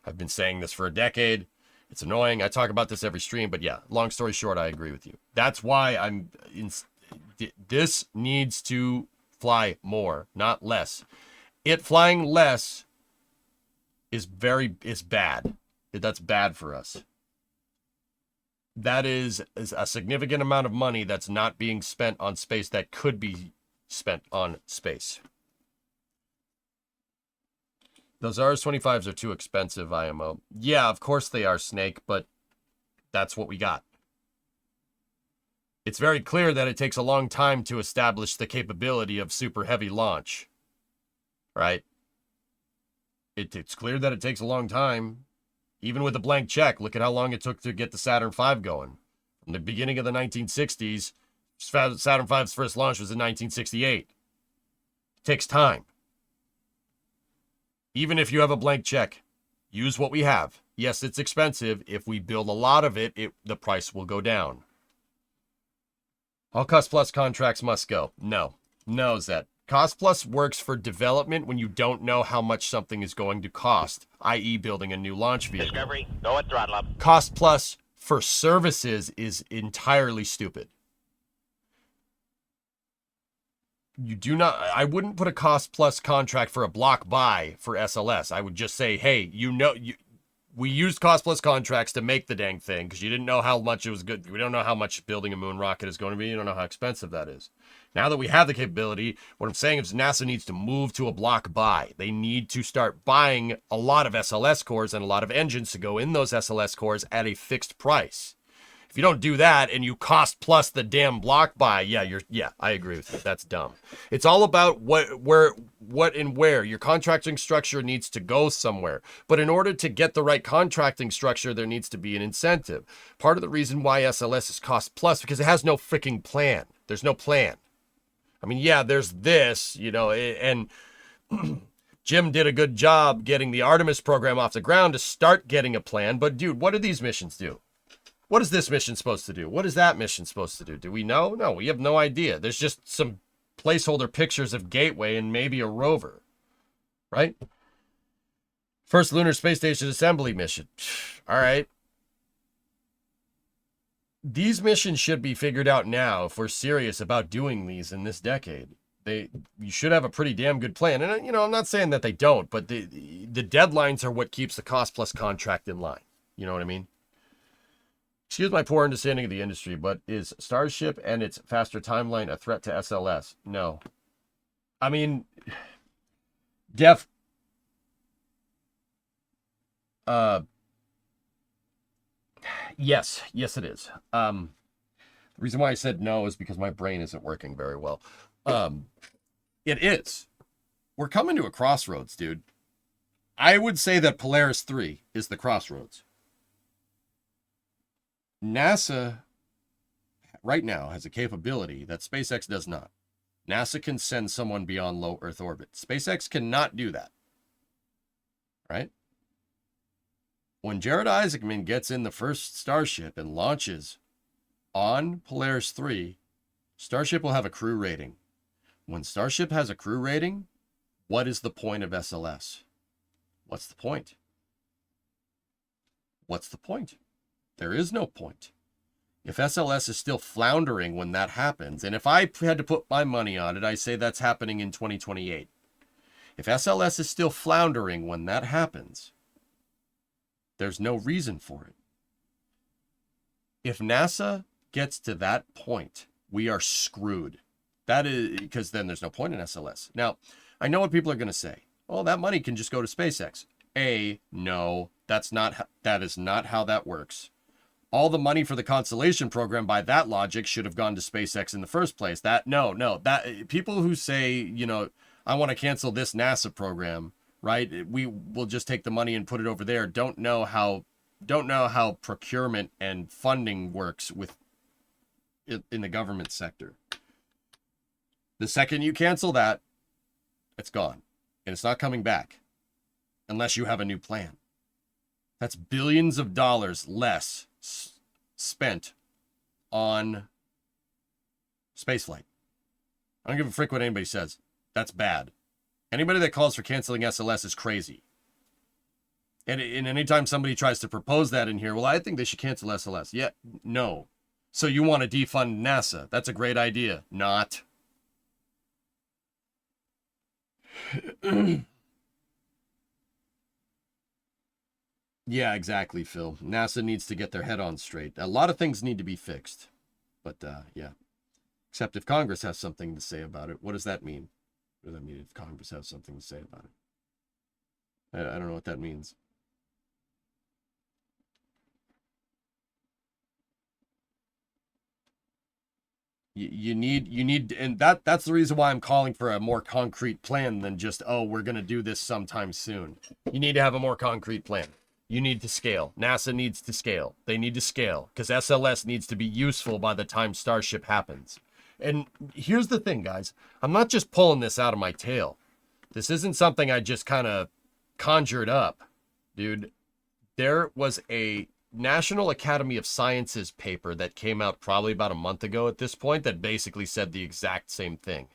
I've been saying this for a decade. It's annoying. I talk about this every stream, but yeah, long story short, I agree with you. That's why this needs to fly more, not less. It flying less is bad. That's bad for us. That is a significant amount of money that's not being spent on space that could be spent on space. Those RS-25s are too expensive, IMO. Yeah, of course they are, Snake, but that's what we got. It's very clear that it takes a long time to establish the capability of super heavy launch, right? It's clear that it takes a long time. Even with a blank check, look at how long it took to get the Saturn V going. From the beginning of the 1960s, Saturn V's first launch was in 1968. It takes time. Even if you have a blank check, use what we have. Yes, it's expensive. If we build a lot of it, the price will go down. All cost plus contracts must go. No, Zed. Cost plus works for development when you don't know how much something is going to cost, i.e. building a new launch vehicle. Discovery, go at throttle up. Cost plus for services is entirely stupid. I wouldn't put a cost plus contract for a block buy for SLS. I would just say, hey, we used cost plus contracts to make the dang thing because you didn't know how much it was good. We don't know how much building a moon rocket is going to be. You don't know how expensive that is. Now that we have the capability, what I'm saying is NASA needs to move to a block buy. They need to start buying a lot of SLS cores and a lot of engines to go in those SLS cores at a fixed price. If you don't do that and you cost plus the damn block buy, I agree with you. That's dumb. It's all about what and where. Your contracting structure needs to go somewhere. But in order to get the right contracting structure, there needs to be an incentive. Part of the reason why SLS is cost plus because it has no freaking plan. There's no plan. I mean, yeah, there's this, and Jim did a good job getting the Artemis program off the ground to start getting a plan. But dude, what do these missions do? What is this mission supposed to do? What is that mission supposed to do? Do we know? No, we have no idea. There's just some placeholder pictures of Gateway and maybe a rover, right? First Lunar Space Station assembly mission. All right. these missions should be figured out now if we're serious about doing these in this decade. You should have a pretty damn good plan. And, I'm not saying that they don't, but the deadlines are what keeps the cost plus contract in line. You know what I mean? Excuse my poor understanding of the industry, but is Starship and its faster timeline a threat to SLS? No. I mean, Def... Yes, it is. The reason why I said no is because my brain isn't working very well. It is. We're coming to a crossroads, dude. I would say that Polaris 3 is the crossroads. NASA right now has a capability that SpaceX does not. NASA can send someone beyond low Earth orbit. SpaceX cannot do that. Right? When Jared Isaacman gets in the first Starship and launches on Polaris 3, Starship will have a crew rating. When Starship has a crew rating, what is the point of SLS? What's the point? What's the point? There is no point. If SLS is still floundering when that happens, and if I had to put my money on it, I say that's happening in 2028. If SLS is still floundering when that happens, there's no reason for it. If NASA gets to that point, we are screwed. That is because then there's no point in SLS. Now, I know what people are going to say. Well, that money can just go to SpaceX. No, that is not how that works. All the money for the Constellation program, by that logic, should have gone to SpaceX in the first place. That people who say, I want to cancel this NASA program, right? We will just take the money and put it over there. Don't know how procurement and funding works in the government sector. The second you cancel that, it's gone. And it's not coming back unless you have a new plan. That's billions of dollars less spent on spaceflight. I don't give a frick what anybody says. That's bad. Anybody that calls for canceling SLS is crazy. And anytime somebody tries to propose that in here, well, I think they should cancel SLS. Yeah, no. So you want to defund NASA. That's a great idea. Not. Yeah, exactly, Phil. NASA needs to get their head on straight. A lot of things need to be fixed. But, yeah. Except if Congress has something to say about it. What does that mean? What does that mean if Congress has something to say about it? I don't know what that means. You need, and that's the reason why I'm calling for a more concrete plan than just, we're going to do this sometime soon. You need to have a more concrete plan. You need to scale. NASA needs to scale. They need to scale because SLS needs to be useful by the time Starship happens. And here's the thing, guys. I'm not just pulling this out of my tail. This isn't something I just kind of conjured up. Dude, there was a National Academy of Sciences paper that came out probably about a month ago at this point that basically said the exact same thing.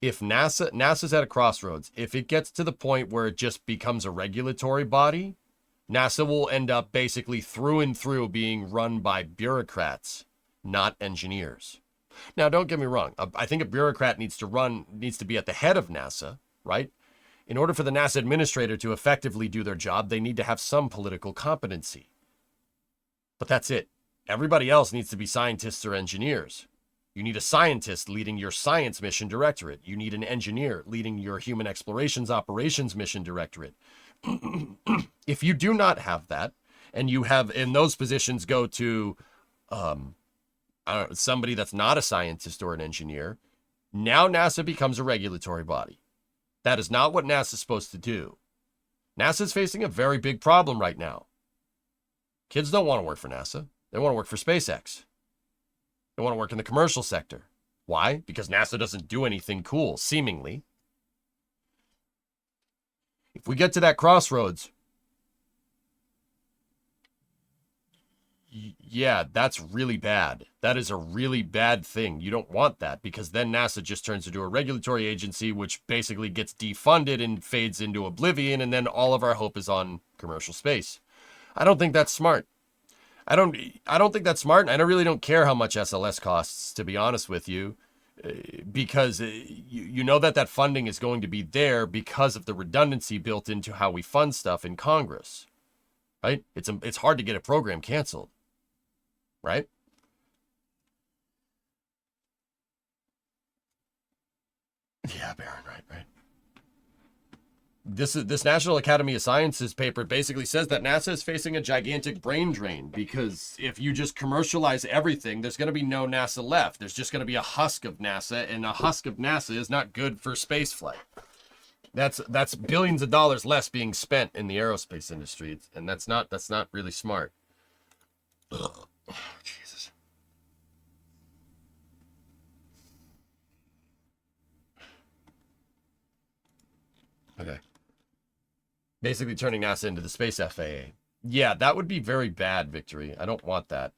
If NASA's at a crossroads, if it gets to the point where it just becomes a regulatory body, NASA will end up basically through and through being run by bureaucrats, not engineers. Now, don't get me wrong. I think a bureaucrat needs to be at the head of NASA, right? In order for the NASA administrator to effectively do their job, they need to have some political competency. But that's it. Everybody else needs to be scientists or engineers. You need a scientist leading your science mission directorate. You need an engineer leading your human explorations operations mission directorate. If you do not have that, and you have in those positions go to somebody that's not a scientist or an engineer, now NASA becomes a regulatory body. That is not what NASA's supposed to do. NASA's facing a very big problem right now. Kids don't want to work for NASA. They want to work for SpaceX. They want to work in the commercial sector. Why? Because NASA doesn't do anything cool, seemingly. If we get to that crossroads, yeah, that's really bad. That is a really bad thing. You don't want that because then NASA just turns into a regulatory agency, which basically gets defunded and fades into oblivion, and then all of our hope is on commercial space. I don't think that's smart. I don't think that's smart. And I really don't care how much SLS costs, to be honest with you, because you know that funding is going to be there because of the redundancy built into how we fund stuff in Congress, right? It's hard to get a program canceled, right? Yeah, Baron, right. This National Academy of Sciences paper basically says that NASA is facing a gigantic brain drain because if you just commercialize everything, there's going to be no NASA left. There's just going to be a husk of NASA, and a husk of NASA is not good for spaceflight. That's billions of dollars less being spent in the aerospace industry, and that's not really smart. Ugh. Oh, Jesus. Okay. Basically turning NASA into the space FAA. Yeah, that would be very bad, Victory. I don't want that.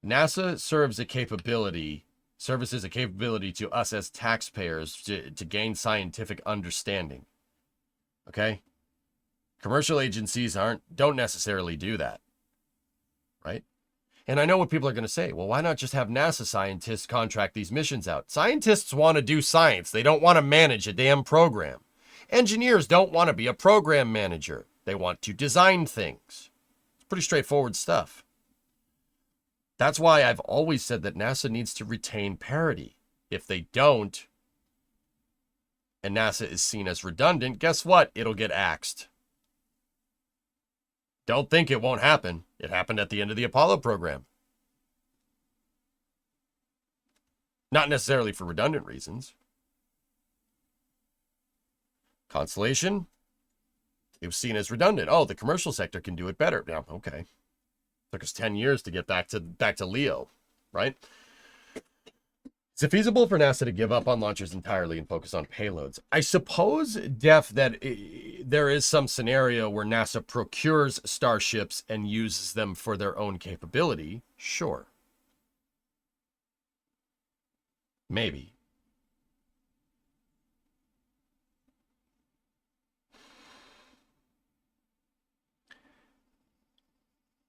NASA services a capability to us as taxpayers to gain scientific understanding. Okay? Commercial agencies don't necessarily do that. Right? And I know what people are going to say. Well, why not just have NASA scientists contract these missions out? Scientists want to do science. They don't want to manage a damn program. Engineers don't want to be a program manager. They want to design things. It's pretty straightforward stuff. That's why I've always said that NASA needs to retain parity. If they don't, and NASA is seen as redundant, guess what? It'll get axed. Don't think it won't happen. It happened at the end of the Apollo program. Not necessarily for redundant reasons. Constellation, it was seen as redundant. Oh, the commercial sector can do it better. Yeah, okay. Took us 10 years to get back to Leo, right? Is it feasible for NASA to give up on launchers entirely and focus on payloads? I suppose, Def, that there is some scenario where NASA procures starships and uses them for their own capability. Sure. Maybe.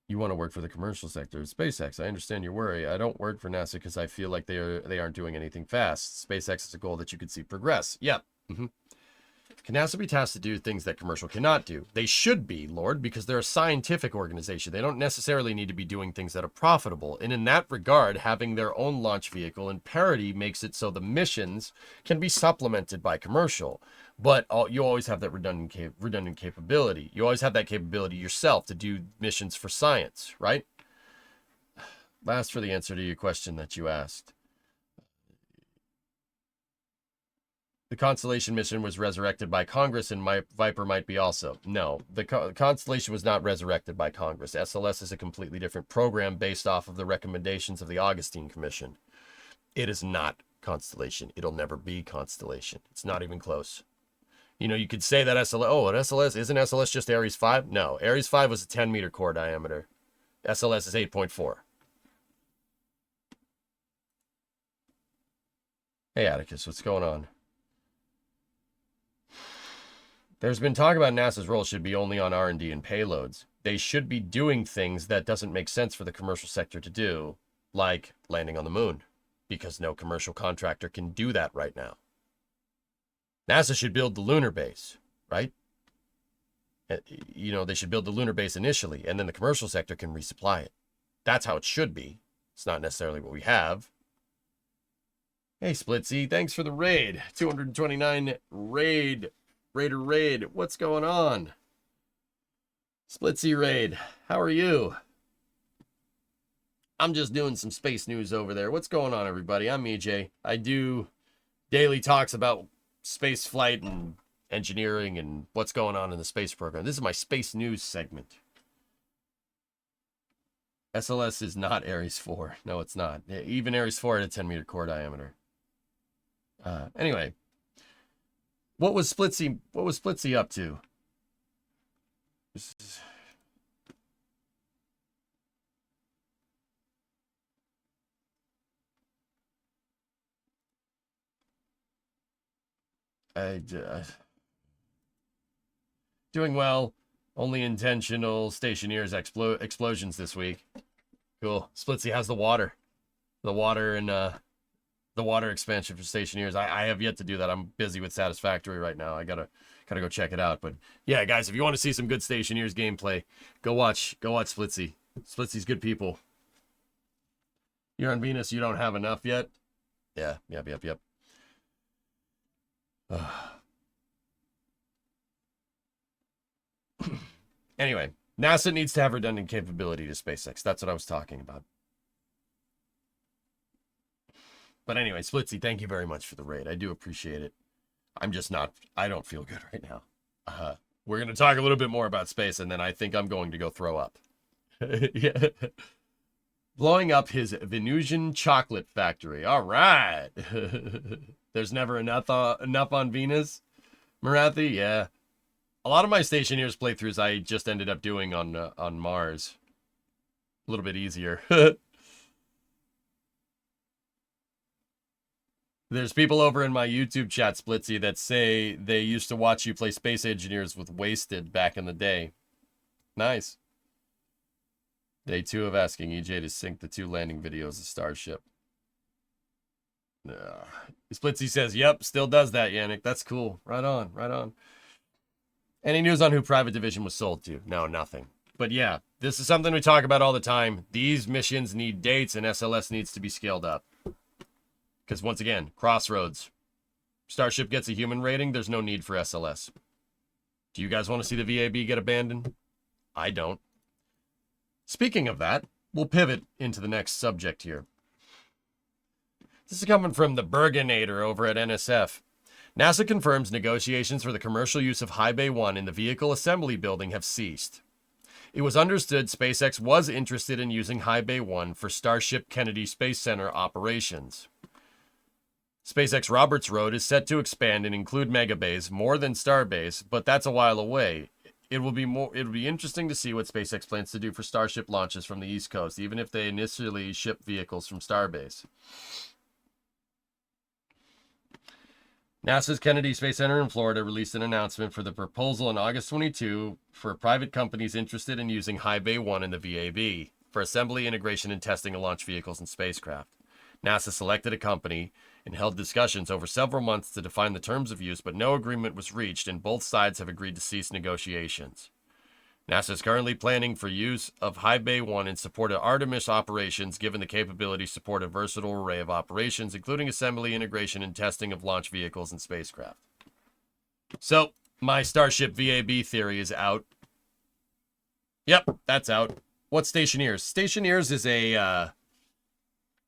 You want to work for the commercial sector of SpaceX. I understand your worry. I don't work for NASA because I feel like they aren't doing anything fast. SpaceX is a goal that you could see progress. Yep. Can NASA be tasked to do things that commercial cannot do? They should be, Lord, because they're a scientific organization. They don't necessarily need to be doing things that are profitable. And in that regard, having their own launch vehicle in parity makes it so the missions can be supplemented by commercial. But you always have that redundant capability. You always have that capability yourself to do missions for science, right? Last for the answer to your question that you asked. The Constellation mission was resurrected by Congress, and Viper might be also. No, the Constellation was not resurrected by Congress. SLS is a completely different program based off of the recommendations of the Augustine Commission. It is not Constellation. It'll never be Constellation. It's not even close. You know, you could say that isn't SLS just Ares 5? No, Ares 5 was a 10-meter core diameter. SLS is 8.4. Hey, Atticus, what's going on? There's been talk about NASA's role should be only on R&D and payloads. They should be doing things that doesn't make sense for the commercial sector to do, like landing on the moon, because no commercial contractor can do that right now. NASA should build the lunar base, right? You know, they should build the lunar base initially, and then the commercial sector can resupply it. That's how it should be. It's not necessarily what we have. Hey, Splitsy, thanks for the raid. 229 raid. Raid. What's going on? Splitsy Raid, how are you? I'm just doing some space news over there. What's going on, everybody? I'm EJ. I do daily talks about space flight and engineering and what's going on in the space program. This is my space news segment. SLS is not Ares 4. No, it's not. Even Ares 4 had a 10-meter core diameter. Anyway. What was Splitsy up to? Doing well. Only intentional stationeers explosions this week. Cool. Splitsy has the water. The water and the water expansion for stationeers. I have yet to do that. I'm busy with Satisfactory right now. I gotta go check it out. But yeah, guys, if you want to see some good stationeers gameplay, go watch Splitsy. Splitsy's good people. You're on Venus, you don't have enough yet? Yeah, yep. Anyway, NASA needs to have redundant capability to SpaceX. That's what I was talking about. But anyway, Splitsy, thank you very much for the raid. I do appreciate it. I don't feel good right now. We're going to talk a little bit more about space, and then I think I'm going to go throw up. Yeah. Blowing up his Venusian chocolate factory. All right. There's never enough on Venus. Marathi, yeah. A lot of my Stationeers playthroughs I just ended up doing on Mars. A little bit easier. There's people over in my YouTube chat, Splitsy, that say they used to watch you play Space Engineers with Wasted back in the day. Nice. Day 2 of asking EJ to sync the 2 landing videos of Starship. Splitsy says, yep, still does that, Yannick. That's cool. Right on, right on. Any news on who Private Division was sold to? No, nothing. But yeah, this is something we talk about all the time. These missions need dates, and SLS needs to be scaled up. Because once again, Crossroads. Starship gets a human rating, there's no need for SLS. Do you guys want to see the VAB get abandoned? I don't. Speaking of that, we'll pivot into the next subject here. This is coming from the Bergenator over at NSF. NASA confirms negotiations for the commercial use of High Bay 1 in the vehicle assembly building have ceased. It was understood SpaceX was interested in using High Bay 1 for Starship Kennedy Space Center operations. SpaceX Roberts Road is set to expand and include megabays more than Starbase, but that's a while away. It'll be interesting to see what SpaceX plans to do for Starship launches from the East Coast, even if they initially ship vehicles from Starbase. NASA's Kennedy Space Center in Florida released an announcement for the proposal on August 22 for private companies interested in using High Bay 1 in the VAB for assembly, integration, and testing of launch vehicles and spacecraft. NASA selected a company and held discussions over several months to define the terms of use, but no agreement was reached, and both sides have agreed to cease negotiations. NASA is currently planning for use of High Bay 1 in support of Artemis operations, given the capability to support a versatile array of operations, including assembly, integration, and testing of launch vehicles and spacecraft. So, my Starship VAB theory is out. Yep, that's out. What's Stationeers? Stationeers is a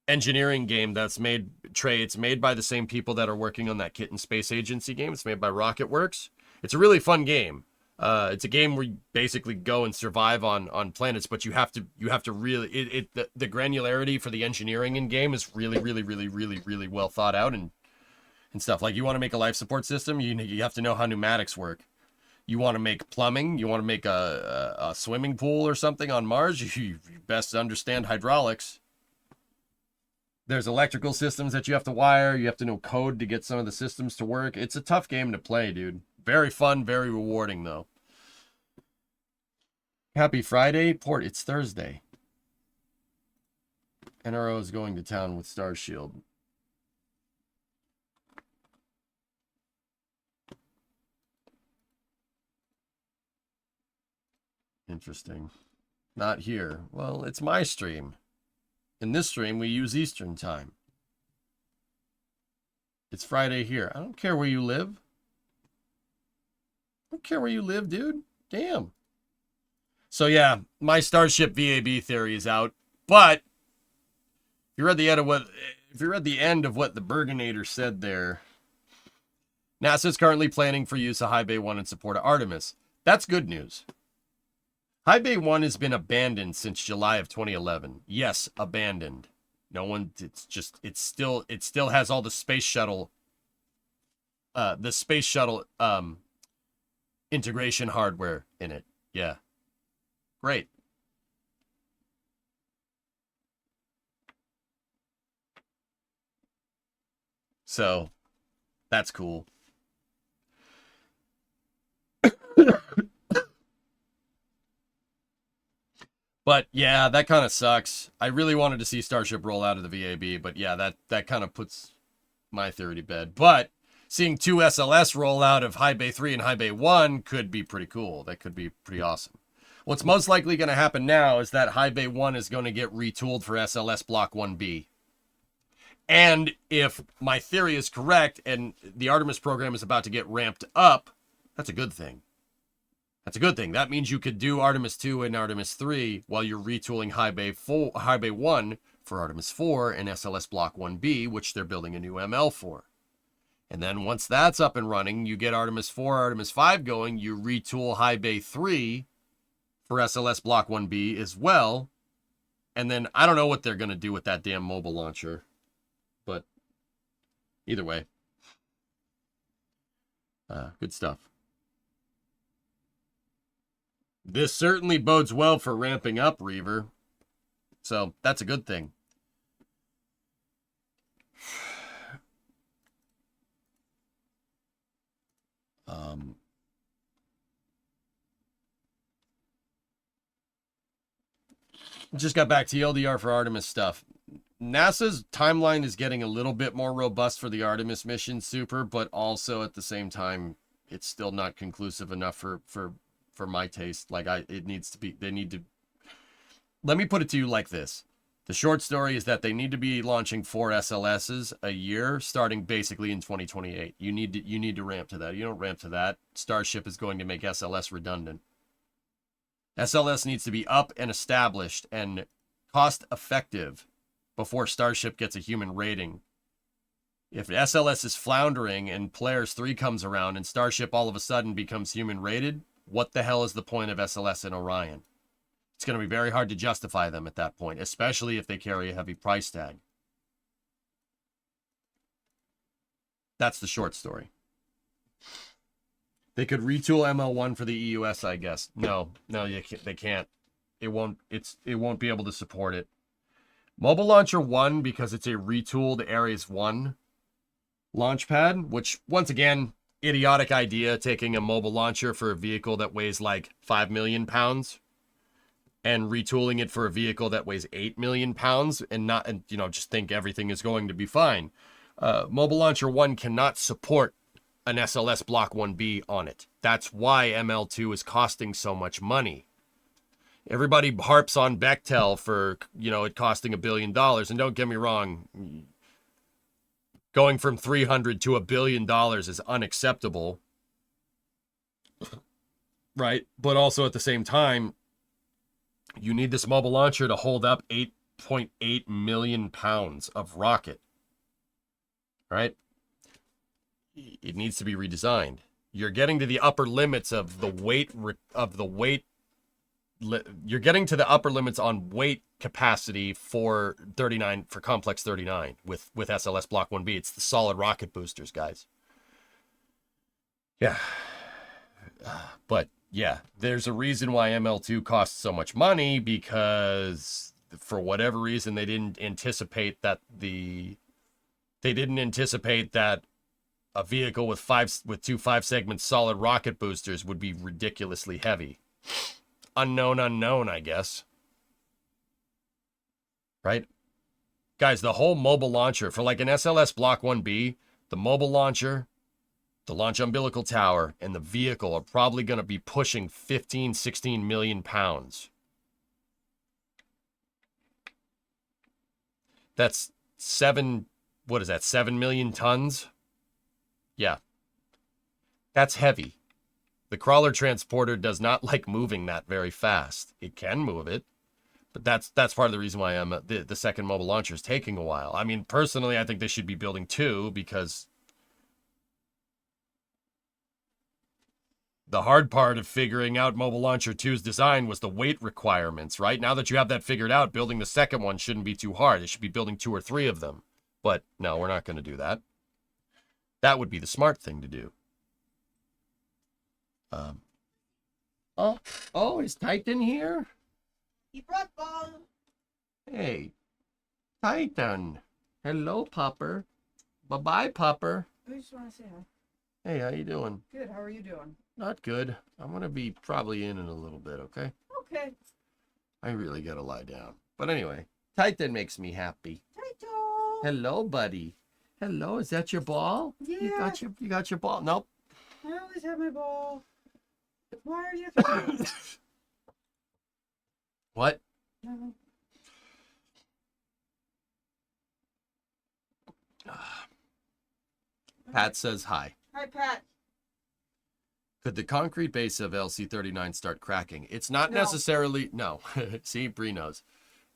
engineering game that's made, Trey, it's made by the same people that are working on that Kitten Space Agency game. It's made by RocketWorks. It's a really fun game. It's a game where you basically go and survive on planets, but you have to really, the granularity for the engineering in game is really well thought out and stuff. Like, you want to make a life support system, you have to know how pneumatics work. You want to make plumbing, you want to make a swimming pool or something on Mars, you best understand hydraulics. There's electrical systems that you have to wire. You have to know code to get some of the systems to work. It's a tough game to play, dude. Very fun, very rewarding, though. Happy Friday. Port, it's Thursday. NRO is going to town with Starshield. Interesting. Not here. Well, it's my stream. In this stream, we use Eastern time. It's Friday here. I don't care where you live. I don't care where you live, dude. Damn. So yeah, my Starship VAB theory is out. But if you read the end of what the Bergenator said there, NASA is currently planning for use of High Bay 1 in support of Artemis. That's good news. High Bay 1 has been abandoned since July of 2011. Yes, abandoned. No one, it still has all the space shuttle integration hardware in it. Yeah. Great. So, that's cool. But yeah, that kind of sucks. I really wanted to see Starship roll out of the VAB, but yeah, that kind of puts my theory to bed. But seeing two SLS roll out of High Bay 3 and High Bay 1 could be pretty cool. That could be pretty awesome. What's most likely going to happen now is that High Bay 1 is going to get retooled for SLS Block 1B. And if my theory is correct and the Artemis program is about to get ramped up, that's a good thing. That's a good thing. That means you could do Artemis 2 and Artemis 3 while you're retooling High Bay 1 for Artemis 4 and SLS Block 1B, which they're building a new ML for. And then once that's up and running, you get Artemis 4, Artemis 5 going, you retool High Bay 3 for SLS Block 1B as well. And then I don't know what they're going to do with that damn mobile launcher. But either way, good stuff. This certainly bodes well for ramping up, Reaver. So that's a good thing. Just got back to LDR for Artemis stuff. NASA's timeline is getting a little bit more robust for the Artemis mission, Super, but also at the same time, it's still not conclusive enough for my taste. Like it needs to be. They need to. Let me put it to you like this: the short story is that they need to be launching 4 SLSs a year, starting basically in 2028. You need to ramp to that. You don't ramp to that, Starship is going to make SLS redundant. SLS needs to be up and established and cost effective before Starship gets a human rating. If SLS is floundering and Polaris 3 comes around and Starship all of a sudden becomes human rated, what the hell is the point of SLS in Orion? It's going to be very hard to justify them at that point, especially if they carry a heavy price tag. That's the short story. They could retool ML1 for the EUS, I guess. No, they can't. It won't be able to support it. Mobile Launcher 1, because it's a retooled Ares 1 launch pad, which, once again, idiotic idea, taking a mobile launcher for a vehicle that weighs like 5 million pounds and retooling it for a vehicle that weighs 8 million pounds and just think everything is going to be fine. Mobile Launcher 1 cannot support an SLS Block 1B on it. That's why ML2 is costing so much money. Everybody harps on Bechtel for, it costing $1 billion. And don't get me wrong, going from 300 to $1 billion is unacceptable. Right? But also at the same time, you need this mobile launcher to hold up 8.8 million pounds of rocket. Right? It needs to be redesigned. You're getting to the upper limits of the weight you're getting to the upper limits on weight capacity for 39 for Complex 39 with SLS Block 1B. It's the solid rocket boosters, guys. Yeah. But yeah, there's a reason why ML2 costs so much money, because for whatever reason they didn't anticipate that a vehicle with two 5-segment solid rocket boosters would be ridiculously heavy. Unknown, I guess. Right? Guys, the whole mobile launcher for like an SLS Block 1B, the mobile launcher, the launch umbilical tower, and the vehicle are probably going to be pushing 15, 16 million pounds. That's 7 million tons? Yeah. That's heavy. The crawler transporter does not like moving that very fast. It can move it, but that's part of the reason why the second mobile launcher is taking a while. I mean, personally, I think they should be building 2, because the hard part of figuring out Mobile Launcher 2's design was the weight requirements, right? Now that you have that figured out, building the second one shouldn't be too hard. It should be building 2 or 3 of them. But no, we're not going to do that. That would be the smart thing to do. Is Titan here? He brought ball. Hey, Titan. Hello, pupper. Bye-bye, pupper. I just want to say hi. Hey, how you doing? Good. How are you doing? Not good. I'm going to be probably in a little bit, okay? Okay. I really gotta lie down. But anyway, Titan makes me happy. Taito! Hello, buddy. Hello, is that your ball? Yeah. You got your ball. Nope. I always have my ball. Why are you? What? No. Pat says hi. Hi, Pat. Could the concrete base of LC39 start cracking? It's not necessarily no. See, Bree knows.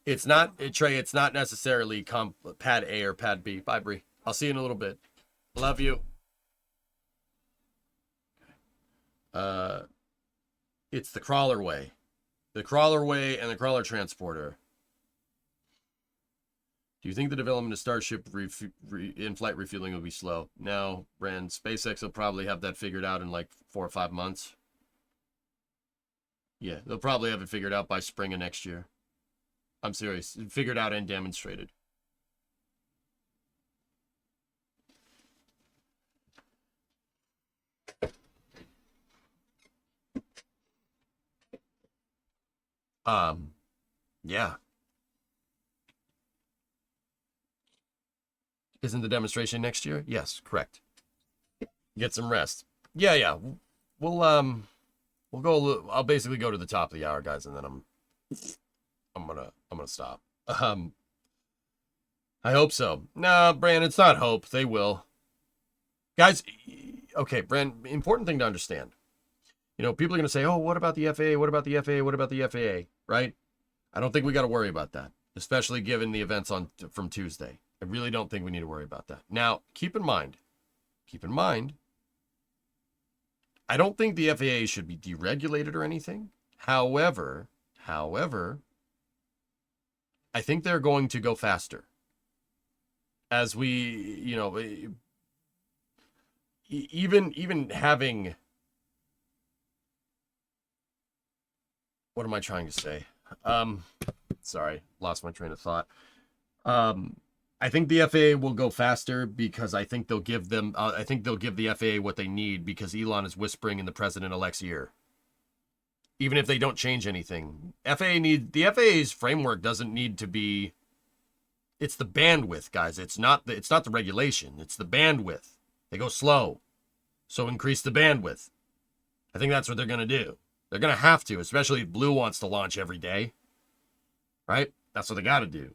It's not Trey. It's not necessarily pad A or pad B. Bye, Bree. I'll see you in a little bit. Love you. It's the crawler way, and the crawler transporter. Do you think the development of Starship in-flight refueling will be slow? No, Brand. SpaceX will probably have that figured out in like 4 or 5 months. Yeah, they'll probably have it figured out by spring of next year. I'm serious. Figured out and demonstrated. Yeah. Isn't the demonstration next year? Yes, correct. Get some rest. Yeah. We'll go. I'll basically go to the top of the hour, guys, and then I'm gonna stop. I hope so. Nah, Brand, it's not hope. They will. Guys, okay, Brand, important thing to understand. You know, people are gonna say, oh, what about the FAA? What about the FAA? What about the FAA? Right? I don't think we got to worry about that, especially given the events from Tuesday. I really don't think we need to worry about that. Now, keep in mind, I don't think the FAA should be deregulated or anything. However, I think they're going to go faster. As we, you know, even having, what am I trying to say? Sorry, lost my train of thought. I think the FAA will go faster because I think they'll give them. I think they'll give the FAA what they need because Elon is whispering in the president-elect's ear. Even if they don't change anything, the FAA's framework doesn't need to be. It's the bandwidth, guys. It's not the regulation. It's the bandwidth. They go slow, so increase the bandwidth. I think that's what they're gonna do. They're gonna have to, especially if Blue wants to launch every day. Right? That's what they got to do.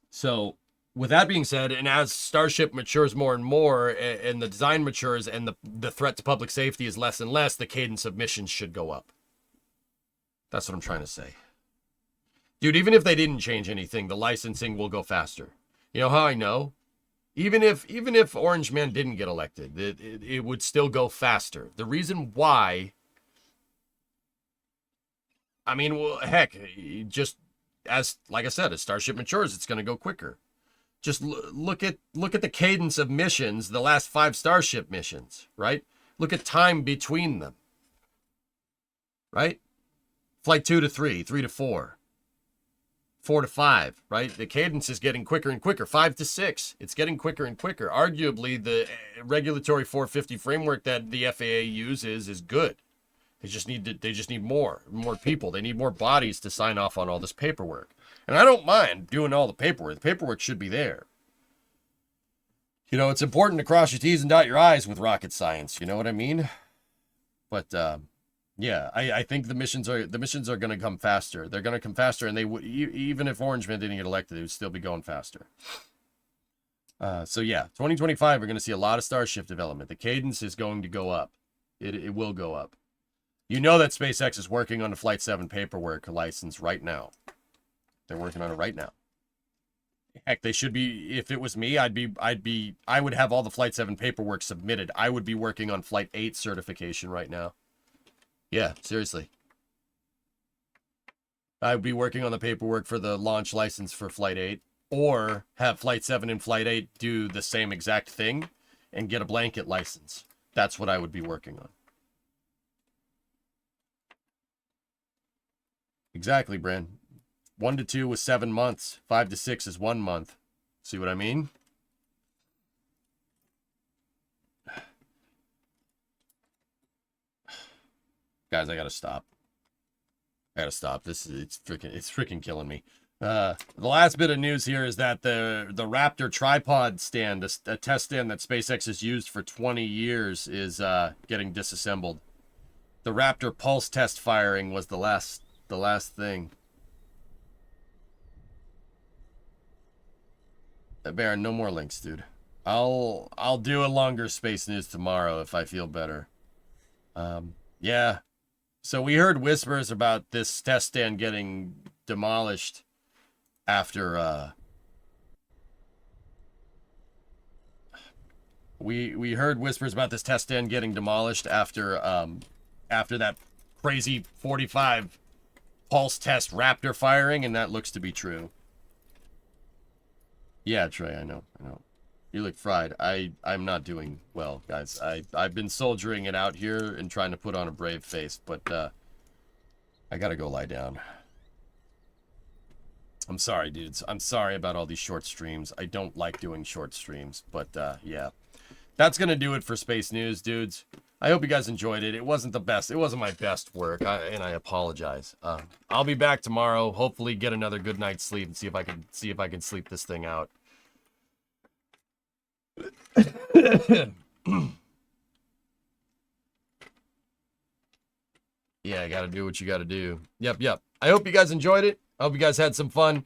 So with that being said, and as Starship matures more and more, and the design matures, and the threat to public safety is less and less, the cadence of missions should go up. That's what I'm trying to say. Dude, even if they didn't change anything, the licensing will go faster. You know how I know? Even if Orange Man didn't get elected, it would still go faster. The reason why, I mean, well, heck, just as like I said, as Starship matures, it's going to go quicker. Just look at the cadence of missions, the last 5 Starship missions, right? Look at time between them, right? Flight 2 to 3, 3 to 4. 4 to 5, right? The cadence is getting quicker and quicker. 5 to 6, it's getting quicker and quicker. Arguably, the regulatory 450 framework that the FAA uses is good. They just need more people. They need more bodies to sign off on all this paperwork. And I don't mind doing all the paperwork. The paperwork should be there. You know, it's important to cross your T's and dot your I's with rocket science. You know what I mean? But yeah, I think the missions are going to come faster. They're going to come faster, and they would even if Orange Man didn't get elected, it would still be going faster. So yeah, 2025, we're going to see a lot of Starship development. The cadence is going to go up. It will go up. You know that SpaceX is working on the Flight 7 paperwork license right now. They're working on it right now. Heck, they should be. If it was me, I would have all the Flight 7 paperwork submitted. I would be working on Flight 8 certification right now. Yeah, seriously. I would be working on the paperwork for the launch license for Flight 8, or have Flight 7 and Flight 8 do the same exact thing and get a blanket license. That's what I would be working on. Exactly, Bran. 1 to 2 was 7 months. 5 to 6 is 1 month. See what I mean? Guys, I gotta stop. It's freaking killing me. The last bit of news here is that the Raptor tripod stand, a test stand that SpaceX has used for 20 years, is getting disassembled. The Raptor pulse test firing was the last thing. Baron, no more links, dude. I'll do a longer space news tomorrow if I feel better. Yeah. So we heard whispers about this test stand getting demolished after we heard whispers about this test stand getting demolished after that crazy 45 pulse test Raptor firing, and that looks to be true. Yeah, Trey, I know. You look fried. I'm not doing well, guys. I've been soldiering it out here and trying to put on a brave face, but I gotta go lie down. I'm sorry, dudes. I'm sorry about all these short streams. I don't like doing short streams, but yeah. That's gonna do it for Space News, dudes. I hope you guys enjoyed it. It wasn't the best. It wasn't my best work, and I apologize. I'll be back tomorrow. Hopefully, get another good night's sleep and see if I can sleep this thing out. Yeah, I gotta do what you gotta do. Yep. I hope you guys enjoyed it. I hope you guys had some fun.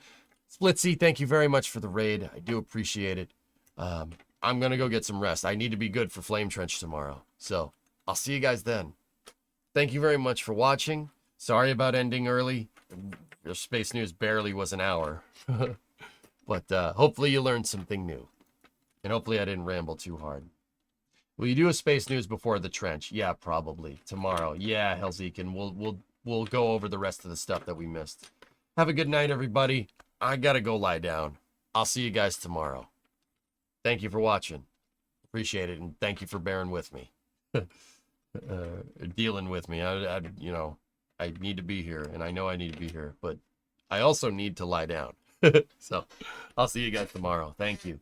Splitsy, thank you very much for the raid. I do appreciate it. I'm gonna go get some rest. I need to be good for Flame Trench tomorrow. So, I'll see you guys then. Thank you very much for watching. Sorry about ending early. Your Space News barely was an hour. But hopefully you learned something new. And hopefully I didn't ramble too hard. Will you do a Space News before the trench? Yeah, probably. Tomorrow. Yeah, Hellzeek, we'll go over the rest of the stuff that we missed. Have a good night, everybody. I gotta go lie down. I'll see you guys tomorrow. Thank you for watching. Appreciate it, and thank you for bearing with me. Dealing with me. I need to be here, and I know I need to be here, but I also need to lie down. So, I'll see you guys tomorrow. Thank you.